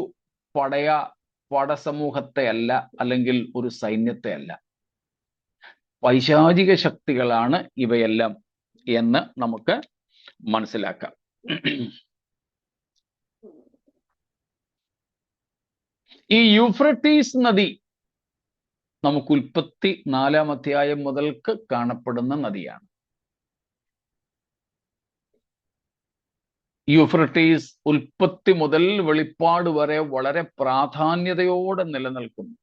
പടസമൂഹത്തെ അല്ല, അല്ലെങ്കിൽ ഒരു സൈന്യത്തെ അല്ല. പൈശാചിക ശക്തികളാണ് ഇവയെല്ലാം എന്ന് നമുക്ക് മനസ്സിലാക്കാം. ഈ യൂഫ്രട്ടീസ് നദി നമുക്ക് ഉൽപ്പത്തി 4-ാം അധ്യായം മുതൽക്ക് കാണപ്പെടുന്ന നദിയാണ്. യൂഫ്രട്ടീസ് ഉൽപ്പത്തി മുതൽ വെളിപ്പാട് വരെ വളരെ പ്രാധാന്യതയോടെ നിലനിൽക്കുന്നു.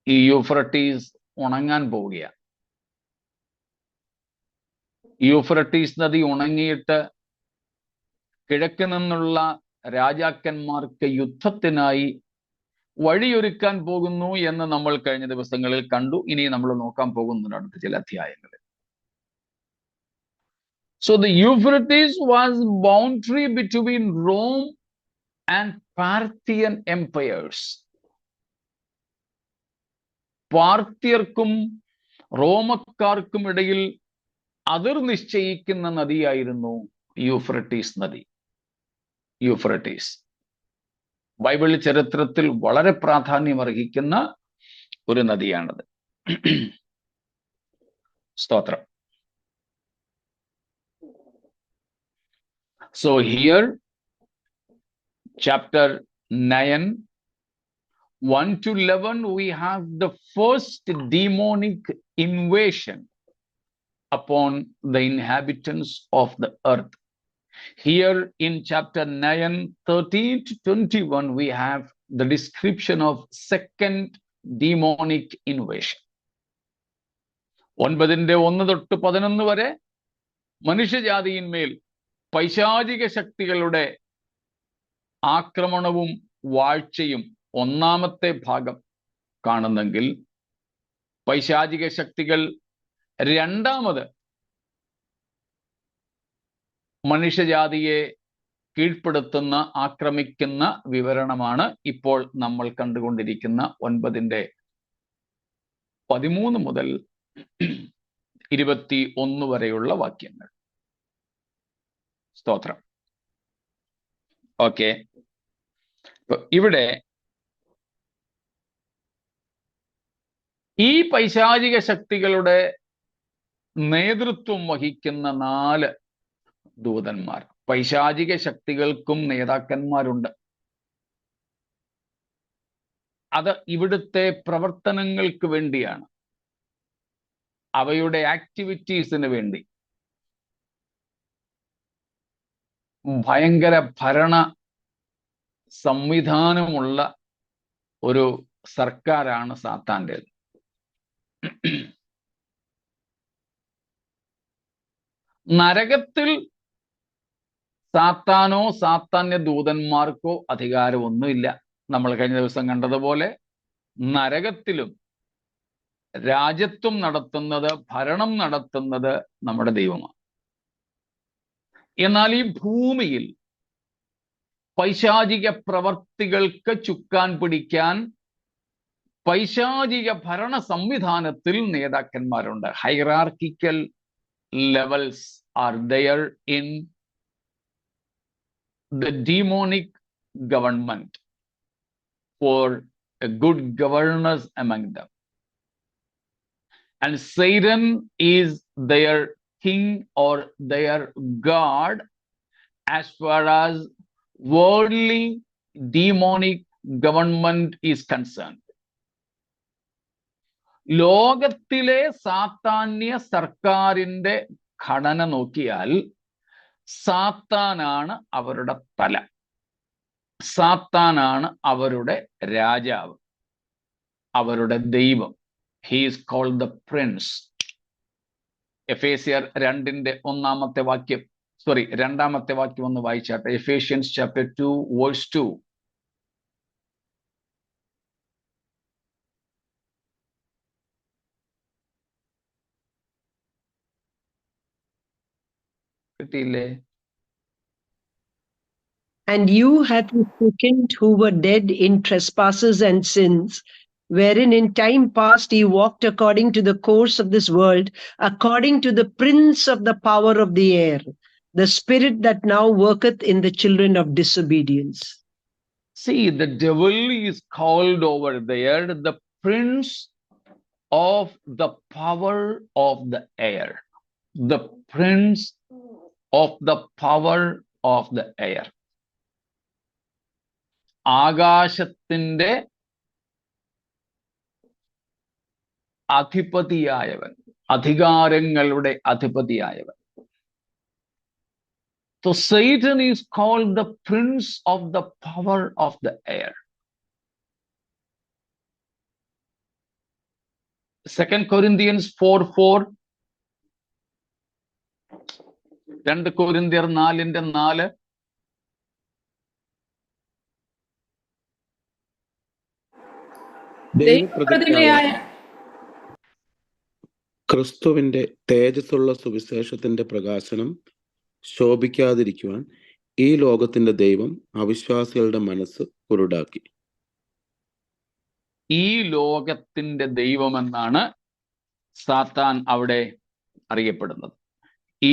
ഈ യൂഫ്രട്ടീസ് ഉണങ്ങാൻ പോവുകയാണ്. യൂഫ്രട്ടീസ് നദി ഉണങ്ങിയിട്ട് കിഴക്ക് നിന്നുള്ള രാജാക്കന്മാർക്ക് യുദ്ധത്തിനായി വഴിയൊരുക്കാൻ പോകുന്നു എന്ന് നമ്മൾ കഴിഞ്ഞ ദിവസങ്ങളിൽ കണ്ടു. ഇനി നമ്മൾ നോക്കാൻ പോകുന്നുണ്ട് അടുത്ത ചില അധ്യായങ്ങളിൽ. So the Euphrates was boundary between Rome and Parthian empires. പാർത്യർക്കും റോമക്കാർക്കും ഇടയിൽ അതിർ നിശ്ചയിക്കുന്ന നദിയായിരുന്നു യൂഫ്രട്ടീസ് നദി. യൂഫ്രട്ടീസ് ബൈബിൾ ചരിത്രത്തിൽ വളരെ പ്രാധാന്യം അർഹിക്കുന്ന ഒരു നദിയാണത്. സ്തോത്രം. So here, chapter 9, 1-11, we have the first demonic invasion upon the inhabitants of the earth. Here in chapter 9, 13-21, we have the description of second demonic invasion. 9-1 വരെ മനുഷ്യജാതിയിന്മേൽ പൈശാചിക ശക്തികളുടെ ആക്രമണവും വാഴ്ചയും ഒന്നാമത്തെ ഭാഗം കാണുന്നെങ്കിൽ, പൈശാചിക ശക്തികൾ രണ്ടാമത് മനുഷ്യജാതിയെ കീഴ്പ്പെടുത്തുന്ന, ആക്രമിക്കുന്ന വിവരണമാണ് ഇപ്പോൾ നമ്മൾ കണ്ടുകൊണ്ടിരിക്കുന്ന 9-13 മുതൽ 21 വരെയുള്ള വാക്യങ്ങൾ. സ്തോത്രം. ഓക്കെ, ഇവിടെ ഈ പൈശാചിക ശക്തികളുടെ നേതൃത്വം വഹിക്കുന്ന 4 ദൂതന്മാർ. പൈശാചിക ശക്തികൾക്കും നേതാക്കന്മാരുണ്ട്. അത് ഇവിടുത്തെ പ്രവർത്തനങ്ങൾക്ക് വേണ്ടിയാണ്, അവയുടെ ആക്ടിവിറ്റീസിന് വേണ്ടി. ഭയങ്കര ഭരണ സംവിധാനമുള്ള ഒരു സർക്കാരാണ് സാത്താൻ്റേത്. നരകത്തിൽ സാത്താനോ സാത്താന്യ ദൂതന്മാർക്കോ അധികാരമൊന്നുമില്ല. നമ്മൾ കഴിഞ്ഞ ദിവസം കണ്ടതുപോലെ നരകത്തിലും രാജ്യത്വം നടത്തുന്നത്, ഭരണം നടത്തുന്നത് നമ്മുടെ ദൈവമാണ്. എന്നാൽ ഈ ഭൂമിയിൽ പൈശാചിക പ്രവർത്തികൾക്ക് ചുക്കാൻ പിടിക്കാൻ പൈശാചിക ഭരണ സംവിധാനത്തിൽ നേതാക്കന്മാരുണ്ട്. Hierarchical levels are there in the demonic government for a good governors among them. And Satan is their king or their god as far as worldly demonic government is concerned. ലോകത്തിലെ സാത്താന്യ സർക്കാരിന്റെ ഘടന നോക്കിയാൽ സാത്താനാണ് അവരുടെ തല, സാത്താനാണ് അവരുടെ രാജാവ്, അവരുടെ ദൈവം. He is called the prince. എഫേസ്യർ 2:1 വാക്യം, സോറി 2 വാക്യം ഒന്ന് വായിച്ചാട്ടെ. Ephesians chapter 2 verse 2. കിട്ടിയില്ലേ? And you hath he quickened who were dead in trespasses and sins, wherein in time past ye walked according to the course of this world, according to the prince of the power of the air, the spirit that now worketh in the children of disobedience. See, the devil is called over there the prince of the power of the air. The prince of the power of the air. ആകാശത്തിന്റെ അധിപതിയായവൻ, അധികാരങ്ങളുടെ അധിപതിയായവൻ. So Satan is called the prince of the power of the air. 2 Corinthians 4:4, 2 കൊരിന്ത്യർ 4:4. ദൈവപ്രതിമയായ ക്രിസ്തുവിന്റെ തേജസ്സുള്ള സുവിശേഷത്തിന്റെ പ്രകാശനം ശോഭിക്കാതിരിക്കുവാൻ ഈ ലോകത്തിന്റെ ദൈവം അവിശ്വാസികളുടെ മനസ്സ് കുരുടാക്കി. ഈ ലോകത്തിന്റെ ദൈവമെന്നാണ് സാത്താൻ അവിടെ അറിയപ്പെടുന്നത്.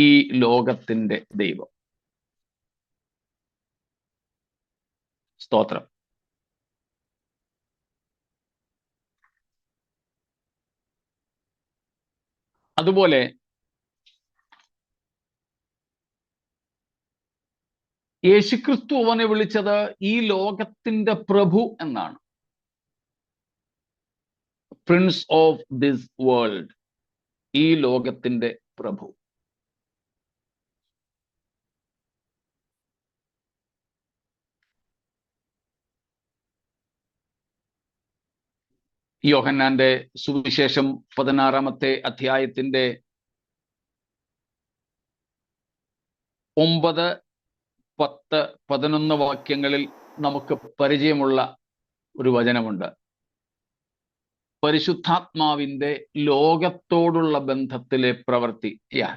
ഈ ലോകത്തിന്റെ ദൈവം. സ്തോത്രം. അതുപോലെ യേശുക്രിസ്തു അവനെ വിളിച്ചത് ഈ ലോകത്തിന്റെ പ്രഭു എന്നാണ്. പ്രിൻസ് ഓഫ് ദിസ് വേൾഡ്, ഈ ലോകത്തിന്റെ പ്രഭു. യോഹന്നാന്റെ സുവിശേഷം 16 അധ്യായത്തിന്റെ 9, 10, 11 വാക്യങ്ങളിൽ നമുക്ക് പരിചയമുള്ള ഒരു വചനമുണ്ട്. പരിശുദ്ധാത്മാവിന്റെ ലോകത്തോടുള്ള ബന്ധത്തിലെ പ്രവൃത്തി.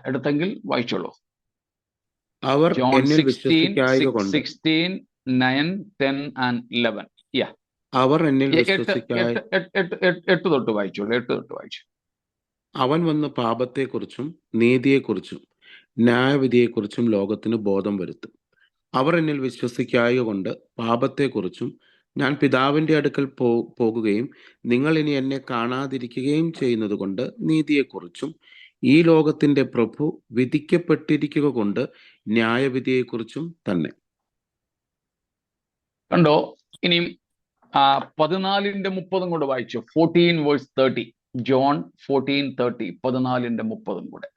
എടുത്തെങ്കിൽ വായിച്ചോളൂ. അവർ John എന്നിൽ 16, 9, 10 and 11. അവർ എന്നിൽ 8 തൊട്ട് വായിച്ചോളൂ. 8 തൊട്ട് വായിച്ചു. അവൻ വന്ന് പാപത്തെക്കുറിച്ചും നീതിയെക്കുറിച്ചും ന്യായവിധിയെക്കുറിച്ചും ലോകത്തിന് ബോധം വരുത്തും. അവർ എന്നിൽ വിശ്വസിക്കായ കൊണ്ട് പാപത്തെക്കുറിച്ചും ഞാൻ പിതാവിന്റെ അടുക്കൽ പോകുകയും നിങ്ങൾ ഇനി എന്നെ കാണാതിരിക്കുകയും ചെയ്യുന്നത് കൊണ്ട് നീതിയെക്കുറിച്ചും ഈ ലോകത്തിന്റെ പ്രഭു വിധിക്കപ്പെട്ടിരിക്കുക കൊണ്ട് ന്യായവിധിയെക്കുറിച്ചും തന്നെ. കണ്ടോ? ഇനിയും 14:30 കൂടെ വായിച്ചു. 14 verse 30. John 14:30. 14:30 കൂടെ.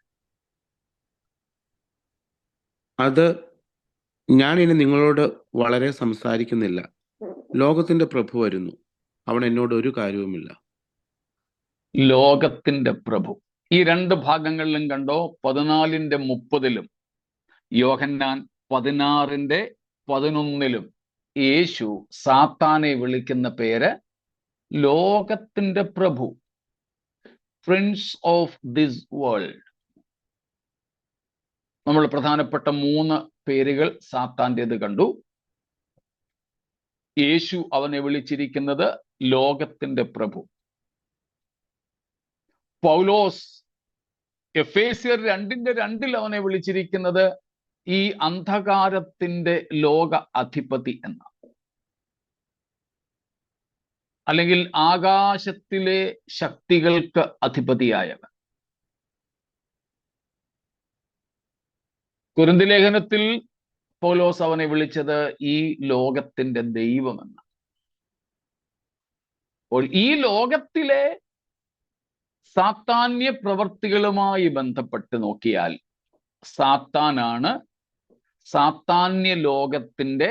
അത് ഞാൻ ഇനി നിങ്ങളോട് വളരെ സംസാരിക്കുന്നില്ല. ലോകത്തിന്റെ പ്രഭു വരുന്നു, അവൻ എന്നോട് ഒരു കാര്യവുമില്ല. ലോകത്തിന്റെ പ്രഭു. ഈ 2 ഭാഗങ്ങളിലും കണ്ടോ? 14:30 യോഹന്നാൻ 16:11 യേശു സാത്താനെ വിളിക്കുന്ന പേര് ലോകത്തിന്റെ പ്രഭു, പ്രിൻസ് ഓഫ് ദിസ് വേൾഡ്. നമ്മൾ പ്രധാനപ്പെട്ട 3 പേരുകൾ സാത്താന്റേത് കണ്ടു. യേശു അവനെ വിളിച്ചിരിക്കുന്നത് ലോകത്തിന്റെ പ്രഭു. പൗലോസ് എഫേസ്യർ 2:2 അവനെ വിളിച്ചിരിക്കുന്നത് ഈ അന്ധകാരത്തിന്റെ ലോക അധിപതി എന്ന, അല്ലെങ്കിൽ ആകാശത്തിലെ ശക്തികൾക്ക് അധിപതിയായവൻ. കൊരിന്ത് ലേഖനത്തിൽ പൗലോസ് അവനെ വിളിച്ചത് ഈ ലോകത്തിന്റെ ദൈവമെന്ന്. അപ്പോൾ ഈ ലോകത്തിലെ സാത്താന്യ പ്രവർത്തികളുമായി ബന്ധപ്പെട്ട് നോക്കിയാൽ സാത്താനാണ് സാത്താന്യ ലോകത്തിന്റെ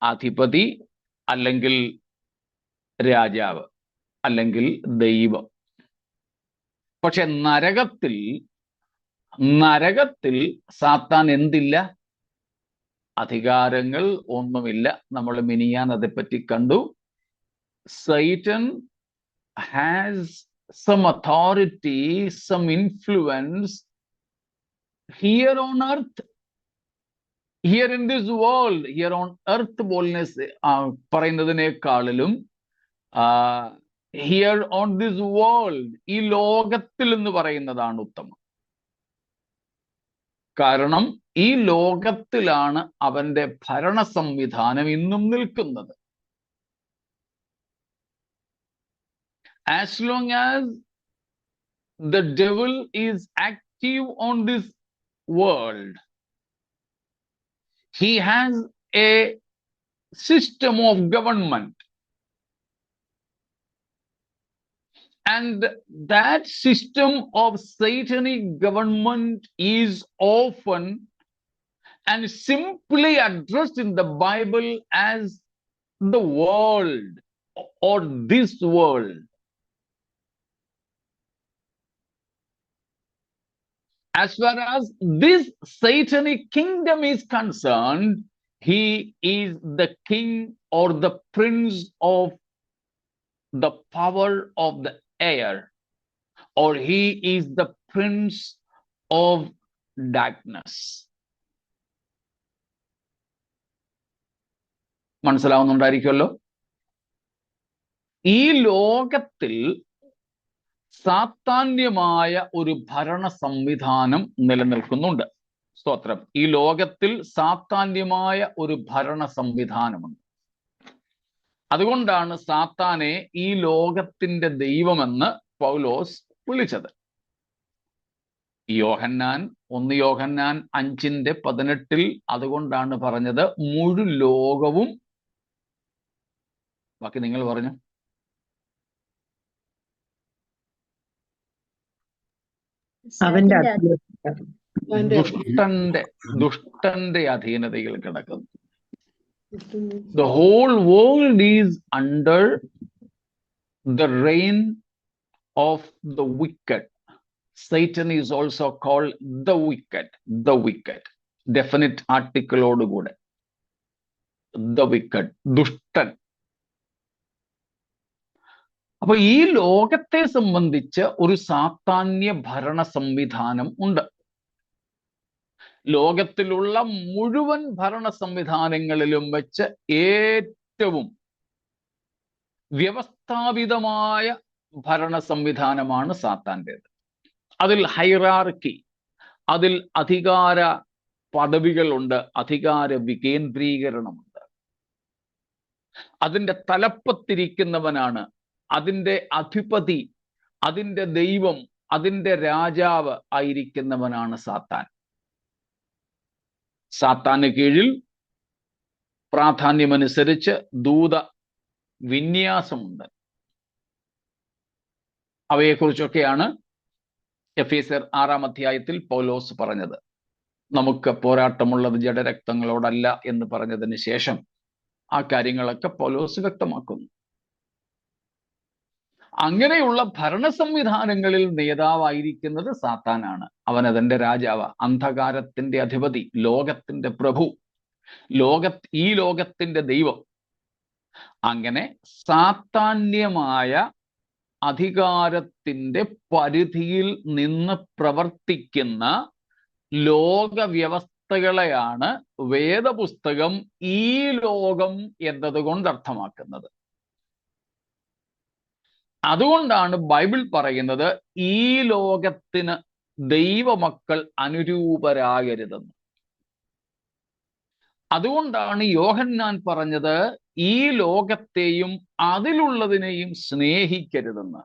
അധിപതി, അല്ലെങ്കിൽ രാജാവ്, അല്ലെങ്കിൽ ദൈവം. പക്ഷെ നരകത്തിൽ സാത്താൻ എന്തില്ല? അധികാരങ്ങൾ ഒന്നുമില്ല. നമ്മൾ മിനിയാൻ അതേപ്പറ്റി കണ്ടു. Satan has some authority, some influence here on earth, here in this world. Here on earth പറയുന്നതിനേക്കാളിലും here on this world, ഈ ലോകത്തിൽ എന്ന് പറയുന്നതാണ് ഉത്തമം. കാരണം ഈ ലോകത്തിലാണ് അവന്റെ ഭരണ സംവിധാനം ഇന്നും നിൽക്കുന്നത്. As long as the devil is active on this world, he has a system of government, and that system of satanic government is often and simply addressed in the Bible as the world or this world. As far as this satanic kingdom is concerned, he is the king or the prince of the power of the air, or he is the prince of darkness. മനസ്സിലാവുന്നുണ്ടായിരിക്കുമല്ലോ. ഈ ലോകത്തിൽ സാത്താന്യമായ ഒരു ഭരണ സംവിധാനം നിലനിൽക്കുന്നുണ്ട്. സ്തോത്രം. ഈ ലോകത്തിൽ സാത്താന്യമായ ഒരു ഭരണ സംവിധാനമുണ്ട്. അതുകൊണ്ടാണ് സാത്താനെ ഈ ലോകത്തിന്റെ ദൈവമെന്ന് പൗലോസ് വിളിച്ചത്. 1 യോഹന്നാൻ 5:18 അതുകൊണ്ടാണ് പറഞ്ഞത് മുഴു ലോകവും, ബാക്കി നിങ്ങൾ പറഞ്ഞു, അവന്റെ ദുഷ്ടന്റെ അധീനതയിൽ കിടക്കുന്നു. The whole world is under the reign of the wicked. Satan is also called the wicked. Definite article ഓടുകൂടെ. The wicked, ദുഷ്ടൻ. അപ്പൊ ഈ ലോകത്തെ സംബന്ധിച്ച് ഒരു സാത്താന്യ ഭരണ സംവിധാനം ഉണ്ട്. ലോകത്തിലുള്ള മുഴുവൻ ഭരണ സംവിധാനങ്ങളിലും വെച്ച് ഏറ്റവും വ്യവസ്ഥാപിതമായ ഭരണ സംവിധാനമാണ് സാത്താൻ്റേത്. അതിൽ ഹൈറാർക്കി, അതിൽ അധികാര പദവികളുണ്ട്, അധികാര വികേന്ദ്രീകരണമുണ്ട്. അതിൻ്റെ തലപ്പത്തിരിക്കുന്നവനാണ് അതിൻ്റെ അധിപതി, അതിൻ്റെ ദൈവം, അതിൻ്റെ രാജാവ് ആയിരിക്കുന്നവനാണ് സാത്താൻ. സാത്താന് കീഴിൽ പ്രാധാന്യമനുസരിച്ച് ദൂത വിന്യാസമുണ്ട്. അവയെക്കുറിച്ചൊക്കെയാണ് എഫേസ്യർ 6-ാം അധ്യായത്തിൽ പൗലോസ് പറഞ്ഞത്. നമുക്ക് പോരാട്ടമുള്ളത് ജഡരക്തങ്ങളോടല്ല എന്ന് പറഞ്ഞതിന് ശേഷം ആ കാര്യങ്ങളൊക്കെ പൗലോസ് വ്യക്തമാക്കുന്നു. അങ്ങനെയുള്ള ഭരണ സംവിധാനങ്ങളിൽ നേതാവായിരിക്കുന്നത് സാത്താനാണ്. അവൻ അതിന്റെ രാജാവ്, അന്ധകാരത്തിന്റെ അധിപതി, ലോകത്തിന്റെ പ്രഭു, ഈ ലോകത്തിന്റെ ദൈവം. അങ്ങനെ സാത്താന്യമായ അധികാരത്തിന്റെ പരിധിയിൽ നിന്ന് പ്രവർത്തിക്കുന്ന ലോകവ്യവസ്ഥകളെയാണ് വേദപുസ്തകം ഈ ലോകം എന്നതുകൊണ്ട് അർത്ഥമാക്കുന്നത്. അതുകൊണ്ടാണ് ബൈബിൾ പറയുന്നത് ഈ ലോകത്തിന് ദൈവമക്കൾ അനുരൂപരാകരുതെന്ന്. അതുകൊണ്ടാണ് യോഹന്നാൻ പറഞ്ഞത് ഈ ലോകത്തെയും അതിലുള്ളതിനെയും സ്നേഹിക്കരുതെന്ന്.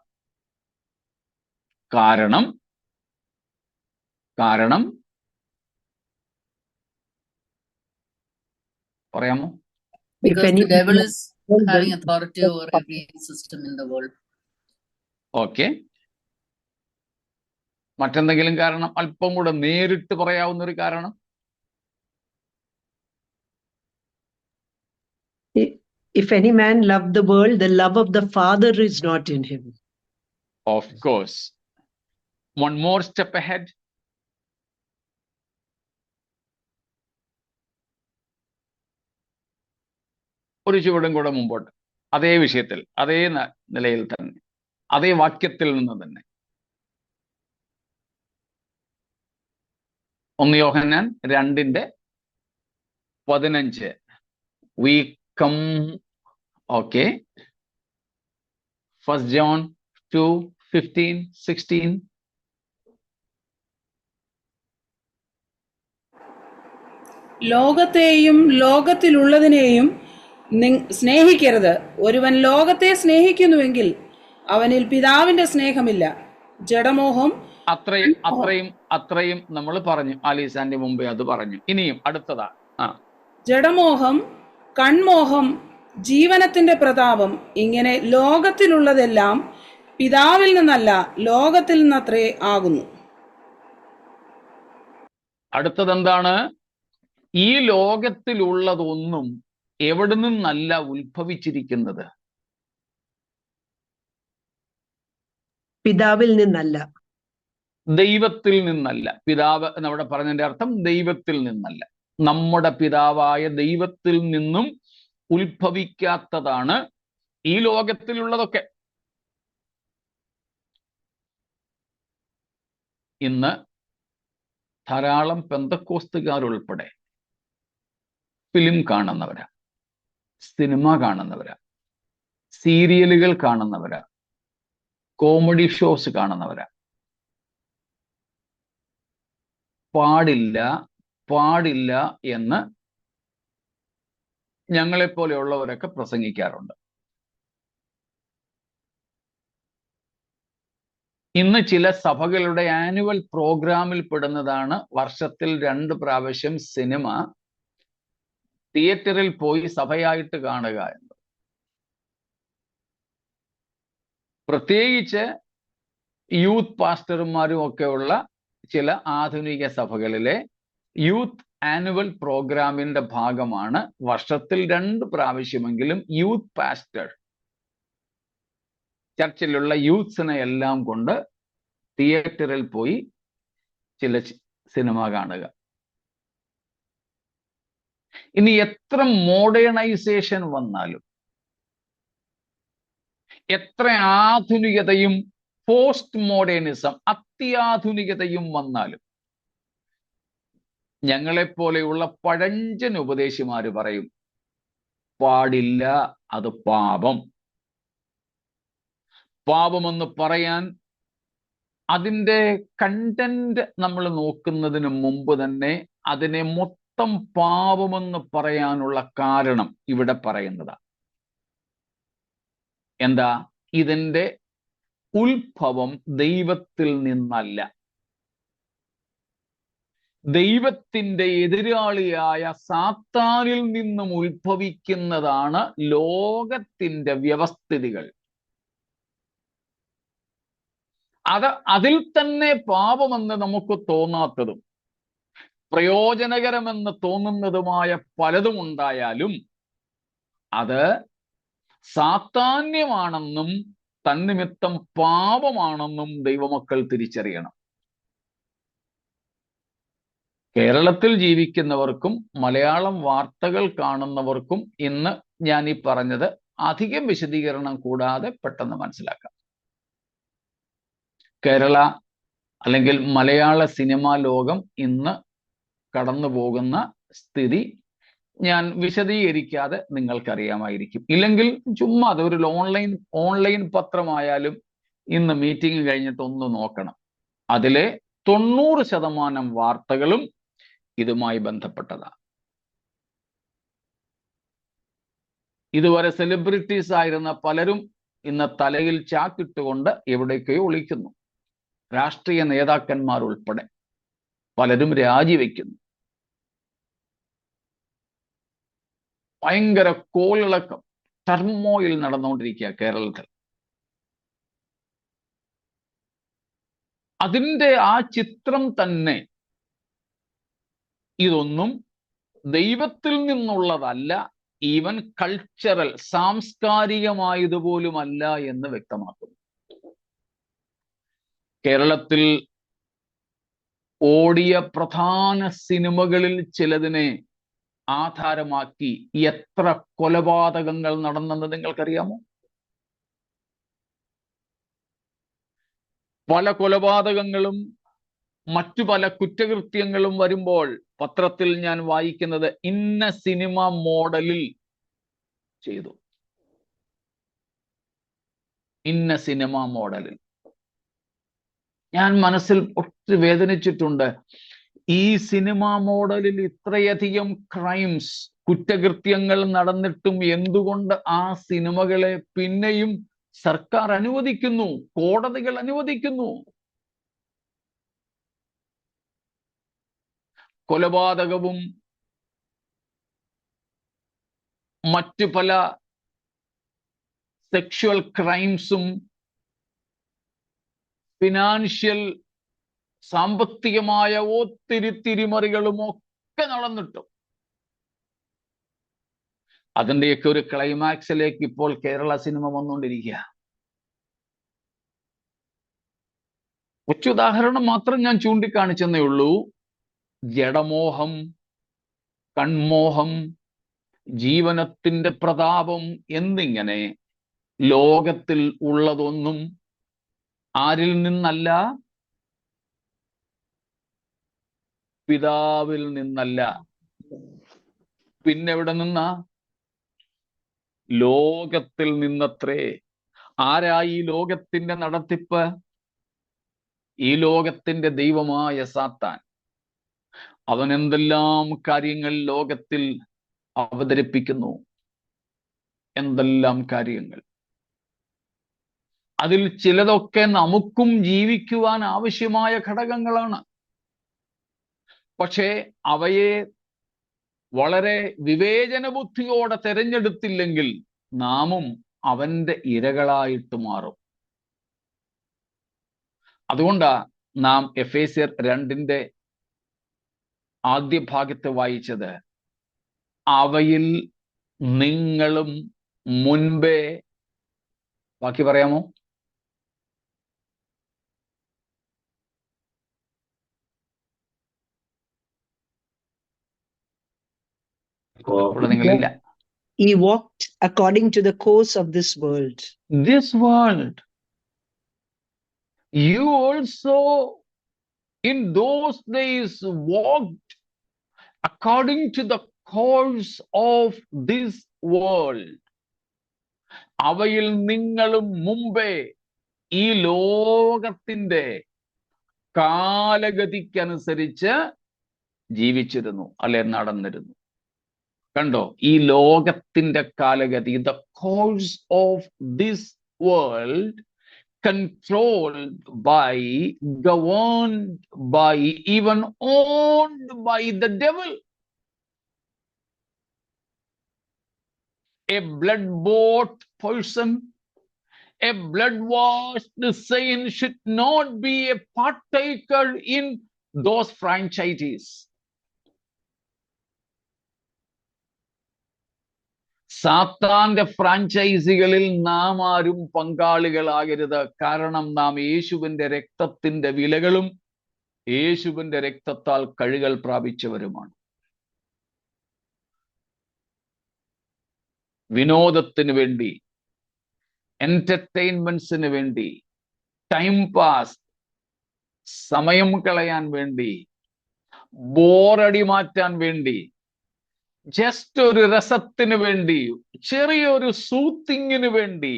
കാരണം പറയാമോ? Because the devil is having authority over every system in the world. Okay, മറ്റെന്തെങ്കിലും കാരണം? അല്പം കൂടെ നേരിട്ട് പറയാവുന്ന ഒരു കാരണം? If any man love the world, the love of the Father is not in him. Of course. One more step ahead. ഒരു ചുവടും കൂടെ മുമ്പോട്ട്, അതേ വിഷയത്തിൽ, അതേ നിലയിൽ തന്നെ, അതേ വാക്യത്തിൽ നിന്ന് തന്നെ. 1 യോഹന്നാൻ 2:15. We come, okay. 1 John 2:15-16. ലോകത്തെയും ലോകത്തിലുള്ളതിനെയും സ്നേഹിക്കരുത്. ഒരുവൻ ലോകത്തെ സ്നേഹിക്കുന്നുവെങ്കിൽ അവനിൽ പിതാവിന്റെ സ്നേഹമില്ല. ജഡമോഹം, അത്രയും നമ്മൾ പറഞ്ഞു. ആലീസാന്റെ മുമ്പേ അത് പറഞ്ഞു. ഇനിയും അടുത്തതാ. ജഡമോഹം, കൺമോഹം, ജീവനത്തിന്റെ പ്രതാപം, ഇങ്ങനെ ലോകത്തിലുള്ളതെല്ലാം പിതാവിൽ നിന്നല്ല ലോകത്തിൽ നിന്നത്രേ ആകുന്നു. അടുത്തതെന്താണ്? ഈ ലോകത്തിലുള്ളതൊന്നും എവിടെ നിന്നല്ല ഉത്ഭവിച്ചിരിക്കുന്നത്? പിതാവിൽ നിന്നല്ല, ദൈവത്തിൽ നിന്നല്ല. പിതാവ് എന്നവിടെ പറഞ്ഞതിന്റെ അർത്ഥം ദൈവത്തിൽ നിന്നല്ല. നമ്മുടെ പിതാവായ ദൈവത്തിൽ നിന്നും ഉത്ഭവിക്കാത്തതാണ് ഈ ലോകത്തിലുള്ളതൊക്കെ. ഇന്ന് ധാരാളം പെന്തക്കോസ്തുകാരുൾപ്പെടെ ഫിലിം കാണുന്നവരാ, സിനിമ കാണുന്നവരാ, സീരിയലുകൾ കാണുന്നവരാ, കോമഡി ഷോസ് കാണുന്നവരാ. പാടില്ല എന്ന് ഞങ്ങളെപ്പോലെയുള്ളവരൊക്കെ പ്രസംഗിക്കാറുണ്ട്. ഇന്ന് ചില സഭകളുടെ ആനുവൽ പ്രോഗ്രാമിൽ പെടുന്നതാണ് വർഷത്തിൽ 2 പ്രാവശ്യം സിനിമ തിയേറ്ററിൽ പോയി സഭയായിട്ട് കാണുക എന്ന്. പ്രത്യേകിച്ച് യൂത്ത് പാസ്റ്റർമാരും ഒക്കെയുള്ള ചില ആധുനിക സഭകളിലെ യൂത്ത് ആനുവൽ പ്രോഗ്രാമിന്റെ ഭാഗമാണ് വർഷത്തിൽ 2 പ്രാവശ്യമെങ്കിലും യൂത്ത് പാസ്റ്റർ ചർച്ചിലുള്ള യൂത്ത്സിനെ എല്ലാം കൊണ്ട് തിയേറ്ററിൽ പോയി ചില സിനിമ കാണുക. ഇനി എത്ര മോഡേണൈസേഷൻ വന്നാലും, എത്ര ആധുനികതയും പോസ്റ്റ് മോഡേണിസം, അത്യാധുനികതയും വന്നാലും, ഞങ്ങളെപ്പോലെയുള്ള പഴഞ്ചൻ ഉപദേശിമാര് പറയും പാടില്ല, അത് പാപം. പാപമെന്ന് പറയാൻ അതിൻ്റെ കണ്ടന്റ് നമ്മൾ നോക്കുന്നതിന് മുമ്പ് തന്നെ അതിനെ മൊത്തം പാപമെന്ന് പറയാനുള്ള കാരണം ഇവിടെ പറയുന്നതാണ്. എന്താ? ഇതിൻ്റെ ഉത്ഭവം ദൈവത്തിൽ നിന്നല്ല. ദൈവത്തിന്റെ എതിരാളിയായ സാത്താനിൽ നിന്നും ഉത്ഭവിക്കുന്നതാണ് ലോകത്തിന്റെ വ്യവസ്ഥിതികൾ. അതിൽ തന്നെ പാപമെന്ന് നമുക്ക് തോന്നാത്തതും പ്രയോജനകരമെന്ന് തോന്നുന്നതുമായ പലതും ഉണ്ടായാലും അത് സാത്താന്യമാണെന്നും തന്നിമിത്തം പാപമാണെന്നും ദൈവമക്കൾ തിരിച്ചറിയണം. കേരളത്തിൽ ജീവിക്കുന്നവർക്കും മലയാളം വാർത്തകൾ കാണുന്നവർക്കും ഇന്ന് ഞാൻ ഈ പറഞ്ഞത് അധികം വിശദീകരണം കൂടാതെ പെട്ടെന്ന് മനസ്സിലാക്കാം. കേരള അല്ലെങ്കിൽ മലയാള സിനിമാ ലോകം ഇന്ന് കടന്നു പോകുന്ന സ്ഥിതി ഞാൻ വിശദീകരിക്കാതെ നിങ്ങൾക്കറിയാമായിരിക്കും. ഇല്ലെങ്കിൽ ചുമ്മാ അതൊരു ഓൺലൈൻ പത്രമായാലും ഇന്ന് മീറ്റിംഗ് കഴിഞ്ഞിട്ട് ഒന്ന് നോക്കണം. അതിലെ 90% വാർത്തകളും ഇതുമായി ബന്ധപ്പെട്ടതാണ്. ഇതുവരെ സെലിബ്രിറ്റീസ് ആയിരുന്ന പലരും ഇന്ന് തലയിൽ ചാക്കിട്ടുകൊണ്ട് എവിടേക്കോ ഒളിക്കുന്നു. രാഷ്ട്രീയ നേതാക്കന്മാർ ഉൾപ്പെടെ പലരും രാജിവെക്കുന്നു. ഭയങ്കര കോളിളക്കം, ടർമോയിൽ നടന്നുകൊണ്ടിരിക്കുക കേരളത്തിൽ. അതിൻ്റെ ആ ചിത്രം തന്നെ ഇതൊന്നും ദൈവത്തിൽ നിന്നുള്ളതല്ല, ഈവൻ കൾച്ചറൽ, സാംസ്കാരികമായതുപോലുമല്ല എന്ന് വ്യക്തമാക്കുന്നു. കേരളത്തിൽ ഓടിയ പ്രധാന സിനിമകളിൽ ചിലതിനെ ആധാരമാക്കി എത്ര കൊലപാതകങ്ങൾ നടന്നെന്ന് നിങ്ങൾക്കറിയാമോ? പല കൊലപാതകങ്ങളും മറ്റു പല കുറ്റകൃത്യങ്ങളും വരുമ്പോൾ പത്രത്തിൽ ഞാൻ വായിക്കുന്നത് ഇന്ന സിനിമ മോഡലിൽ ചെയ്തു, ഇന്ന സിനിമ മോഡലിൽ. ഞാൻ മനസ്സിൽ ഒത്തിരി വേദനിച്ചിട്ടുണ്ട്. ഈ സിനിമ മോഡലിൽ ഇത്രയധികം ക്രൈംസ്, കുറ്റകൃത്യങ്ങൾ നടന്നിട്ടും എന്തുകൊണ്ട് ആ സിനിമകളെ പിന്നെയും സർക്കാർ അനുവദിക്കുന്നു, കോടതികൾ അനുവദിക്കുന്നു? കൊലപാതകവും മറ്റു പല സെക്ഷുവൽ ക്രൈംസും ഫിനാൻഷ്യൽ, സാമ്പത്തികമായ ഒത്തിരി തിരിമറികളും ഒക്കെ നടന്നിട്ടും അതിൻ്റെയൊക്കെ ഒരു ക്ലൈമാക്സിലേക്ക് ഇപ്പോൾ കേരള സിനിമ വന്നുകൊണ്ടിരിക്കുക. ഉദാഹരണം മാത്രം ഞാൻ ചൂണ്ടിക്കാണിച്ചെന്നേ ഉള്ളൂ. ജഡമോഹം, കൺമോഹം, ജീവനത്തിന്റെ പ്രതാപം എന്നിങ്ങനെ ലോകത്തിൽ ഉള്ളതൊന്നും ആരിൽ നിന്നല്ല? പിതാവിൽ നിന്നല്ല. പിന്നെവിടെ നിന്നാ? ലോകത്തിൽ നിന്നത്രേ. ആരായി ലോകത്തിന്റെ നടത്തിപ്പ്? ഈ ലോകത്തിന്റെ ദൈവമായ സാത്താൻ. അവൻ എന്തെല്ലാം കാര്യങ്ങൾ ലോകത്തിൽ അവതരിപ്പിക്കുന്നു, എന്തെല്ലാം കാര്യങ്ങൾ. അതിൽ ചിലതൊക്കെ നമുക്കും ജീവിക്കുവാൻ ആവശ്യമായ ഘടകങ്ങളാണ്. പക്ഷേ അവയെ വളരെ വിവേചന ബുദ്ധിയോടെ തെരഞ്ഞെടുത്തില്ലെങ്കിൽ നാമും അവന്റെ ഇരകളായിട്ട് മാറും. അതുകൊണ്ടാ നാം എഫേസ്യർ 2 ആദ്യ ഭാഗത്ത് വായിച്ചത്, അവയിൽ നിങ്ങളും മുൻപേ, ബാക്കി പറയാമോ? ഇവിടെ നിങ്ങളില്ല. He walked according to the course of this world. This world. You also in those days walked according to the course of this world. അവയിൽ നിങ്ങളും മുമ്പേ ഈ ലോകത്തിന്റെ കാലഗതിക്കനുസരിച്ച് ജീവിച്ചിരുന്നു, അല്ലെ നടന്നിരുന്നു. കണ്ടോ, ഈ ലോകത്തിന്റെ കാലഗതി, the course of this world, controlled by, governed by, even owned by the devil. A blood-bought person, a blood-washed saint should not be a partaker in those franchises. സാത്താന്റെ ഫ്രാഞ്ചൈസികളിൽ നാം ആരും പങ്കാളികളാകരുത്. കാരണം നാം യേശുവിന്റെ രക്തത്തിന്റെ വിലകളും യേശുവിന്റെ രക്തത്താൽ കഴുകൽ പ്രാപിച്ചവരുമാണ്. വിനോദത്തിന് വേണ്ടി, എന്റർടൈൻമെന്റ്സിന് വേണ്ടി, ടൈം പാസ്, സമയം കളയാൻ വേണ്ടി, ബോറടി മാറ്റാൻ വേണ്ടി, ജസ്റ്റ് ഒരു രസത്തിന് വേണ്ടി, ചെറിയൊരു സൂത്തിങ്ങിന് വേണ്ടി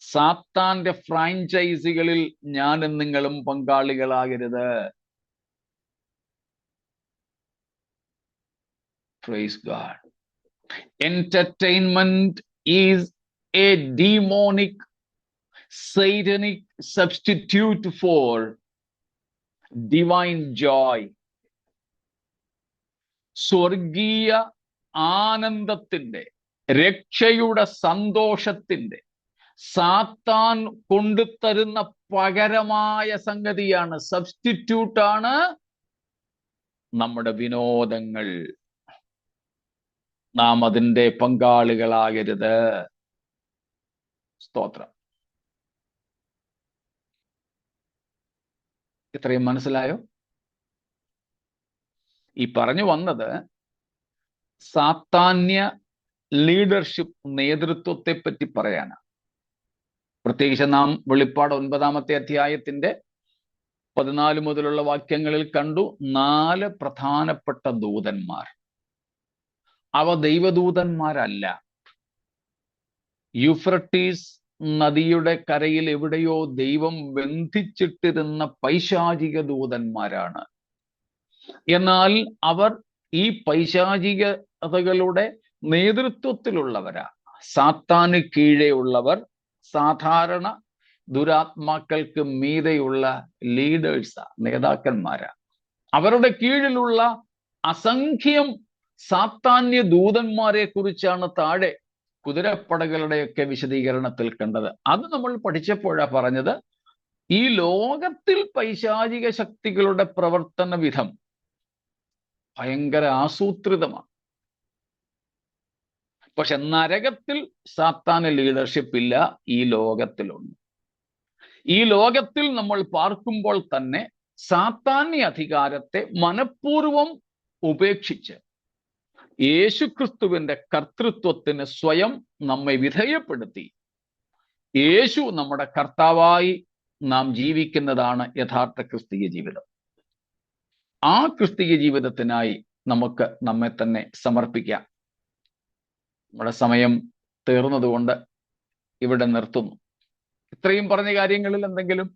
സാത്താന്റെ ഫ്രാഞ്ചൈസികളിൽ ഞാനും നിങ്ങളും പങ്കാളികളാകരുത്. Praise God. Entertainment is a demonic, satanic substitute for divine joy. സ്വർഗീയ ആനന്ദത്തിന്റെ, രക്ഷയുടെ സന്തോഷത്തിന്റെ സാത്താൻ കൊണ്ടുതരുന്ന പകരമായ സംഗതിയാണ്, സബ്സ്റ്റിറ്റ്യൂട്ടാണ് നമ്മുടെ വിനോദങ്ങൾ. നാം അതിന്റെ പങ്കാളികളാകരുത്. സ്തോത്രം. ഇത്രയും മനസ്സിലായോ? ഈ പറഞ്ഞു വന്നത് സാത്താന്യ ലീഡർഷിപ്പ്, നേതൃത്വത്തെ പറ്റി പറയാനാണ്. പ്രത്യേകിച്ച് നാം വെളിപ്പാട് 9-ാമത്തെ അധ്യായത്തിന്റെ 14 മുതലുള്ള വാക്യങ്ങളിൽ കണ്ടു 4 പ്രധാനപ്പെട്ട ദൂതന്മാർ. അവ ദൈവദൂതന്മാരല്ല. യൂഫ്രട്ടീസ് നദിയുടെ കരയിൽ എവിടെയോ ദൈവം ബന്ധിച്ചിട്ടിരുന്ന പൈശാചിക ദൂതന്മാരാണ്. എന്നാൽ അവർ ഈ പൈശാചികതകളുടെ നേതൃത്വത്തിലുള്ളവരാ. സാത്താന് കീഴേ ഉള്ളവർ സാധാരണ ദുരാത്മാക്കൾക്ക് മീതെയുള്ള ലീഡേഴ്സാ, നേതാക്കന്മാരാ. അവരുടെ കീഴിലുള്ള അസംഖ്യം സാത്താന്യ ദൂതന്മാരെ കുറിച്ചാണ് താഴെ കുതിരപ്പടകളുടെയൊക്കെ വിശദീകരണത്തിൽ കണ്ടത്. അത് നമ്മൾ പഠിച്ചപ്പോഴാ പറഞ്ഞത്, ഈ ലോകത്തിൽ പൈശാചിക ശക്തികളുടെ പ്രവർത്തന വിധം ഭയങ്കര ആസൂത്രിതമാണ്. പക്ഷെ നരകത്തിൽ സാത്താന് ലീഡർഷിപ്പ് ഇല്ല, ഈ ലോകത്തിലുണ്ട്. ഈ ലോകത്തിൽ നമ്മൾ പാർക്കുമ്പോൾ തന്നെ സാത്താന്യ അധികാരത്തെ മനഃപൂർവം ഉപേക്ഷിച്ച് യേശുക്രിസ്തുവിന്റെ കർത്തൃത്വത്തിന് സ്വയം നമ്മെ വിധേയപ്പെടുത്തി യേശു നമ്മുടെ കർത്താവായി നാം ജീവിക്കുന്നതാണ് യഥാർത്ഥ ക്രിസ്തീയ ജീവിതം. ആ ക്രിസ്തീയ ജീവിതത്തിനായി നമുക്ക് നമ്മെ തന്നെ സമർപ്പിക്കാം. നമ്മുടെ സമയം തീർന്നതുകൊണ്ട് ഇവിടെ നിർത്തുന്നു. ഇത്രയും പറഞ്ഞ കാര്യങ്ങളിൽ എന്തെങ്കിലും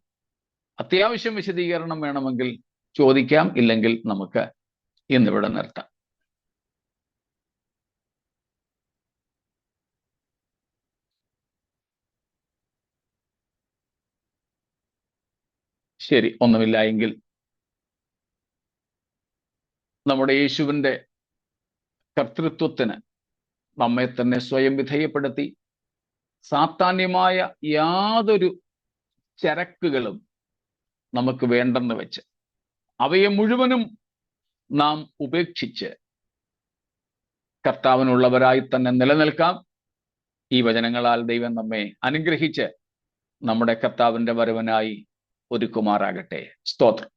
അത്യാവശ്യം വിശദീകരണം വേണമെങ്കിൽ ചോദിക്കാം, ഇല്ലെങ്കിൽ നമുക്ക് ഇന്നിവിടെ നിർത്താം. ശരി, ഒന്നുമില്ല എങ്കിൽ നമ്മുടെ യേശുവിൻ്റെ കർത്തൃത്വത്തിന് നമ്മെ തന്നെ സ്വയം വിധേയപ്പെടുത്തി സാത്താന്യമായ യാതൊരു ചരക്കുകളും നമുക്ക് വേണ്ടെന്ന് വെച്ച് അവയെ മുഴുവനും നാം ഉപേക്ഷിച്ച് കർത്താവിനുള്ളവരായി തന്നെ നിലനിൽക്കാം. ഈ വചനങ്ങളാൽ ദൈവം നമ്മെ അനുഗ്രഹിച്ച് നമ്മുടെ കർത്താവിൻ്റെ വരവനായി ഒരുക്കുമാറാകട്ടെ. സ്തോത്രം.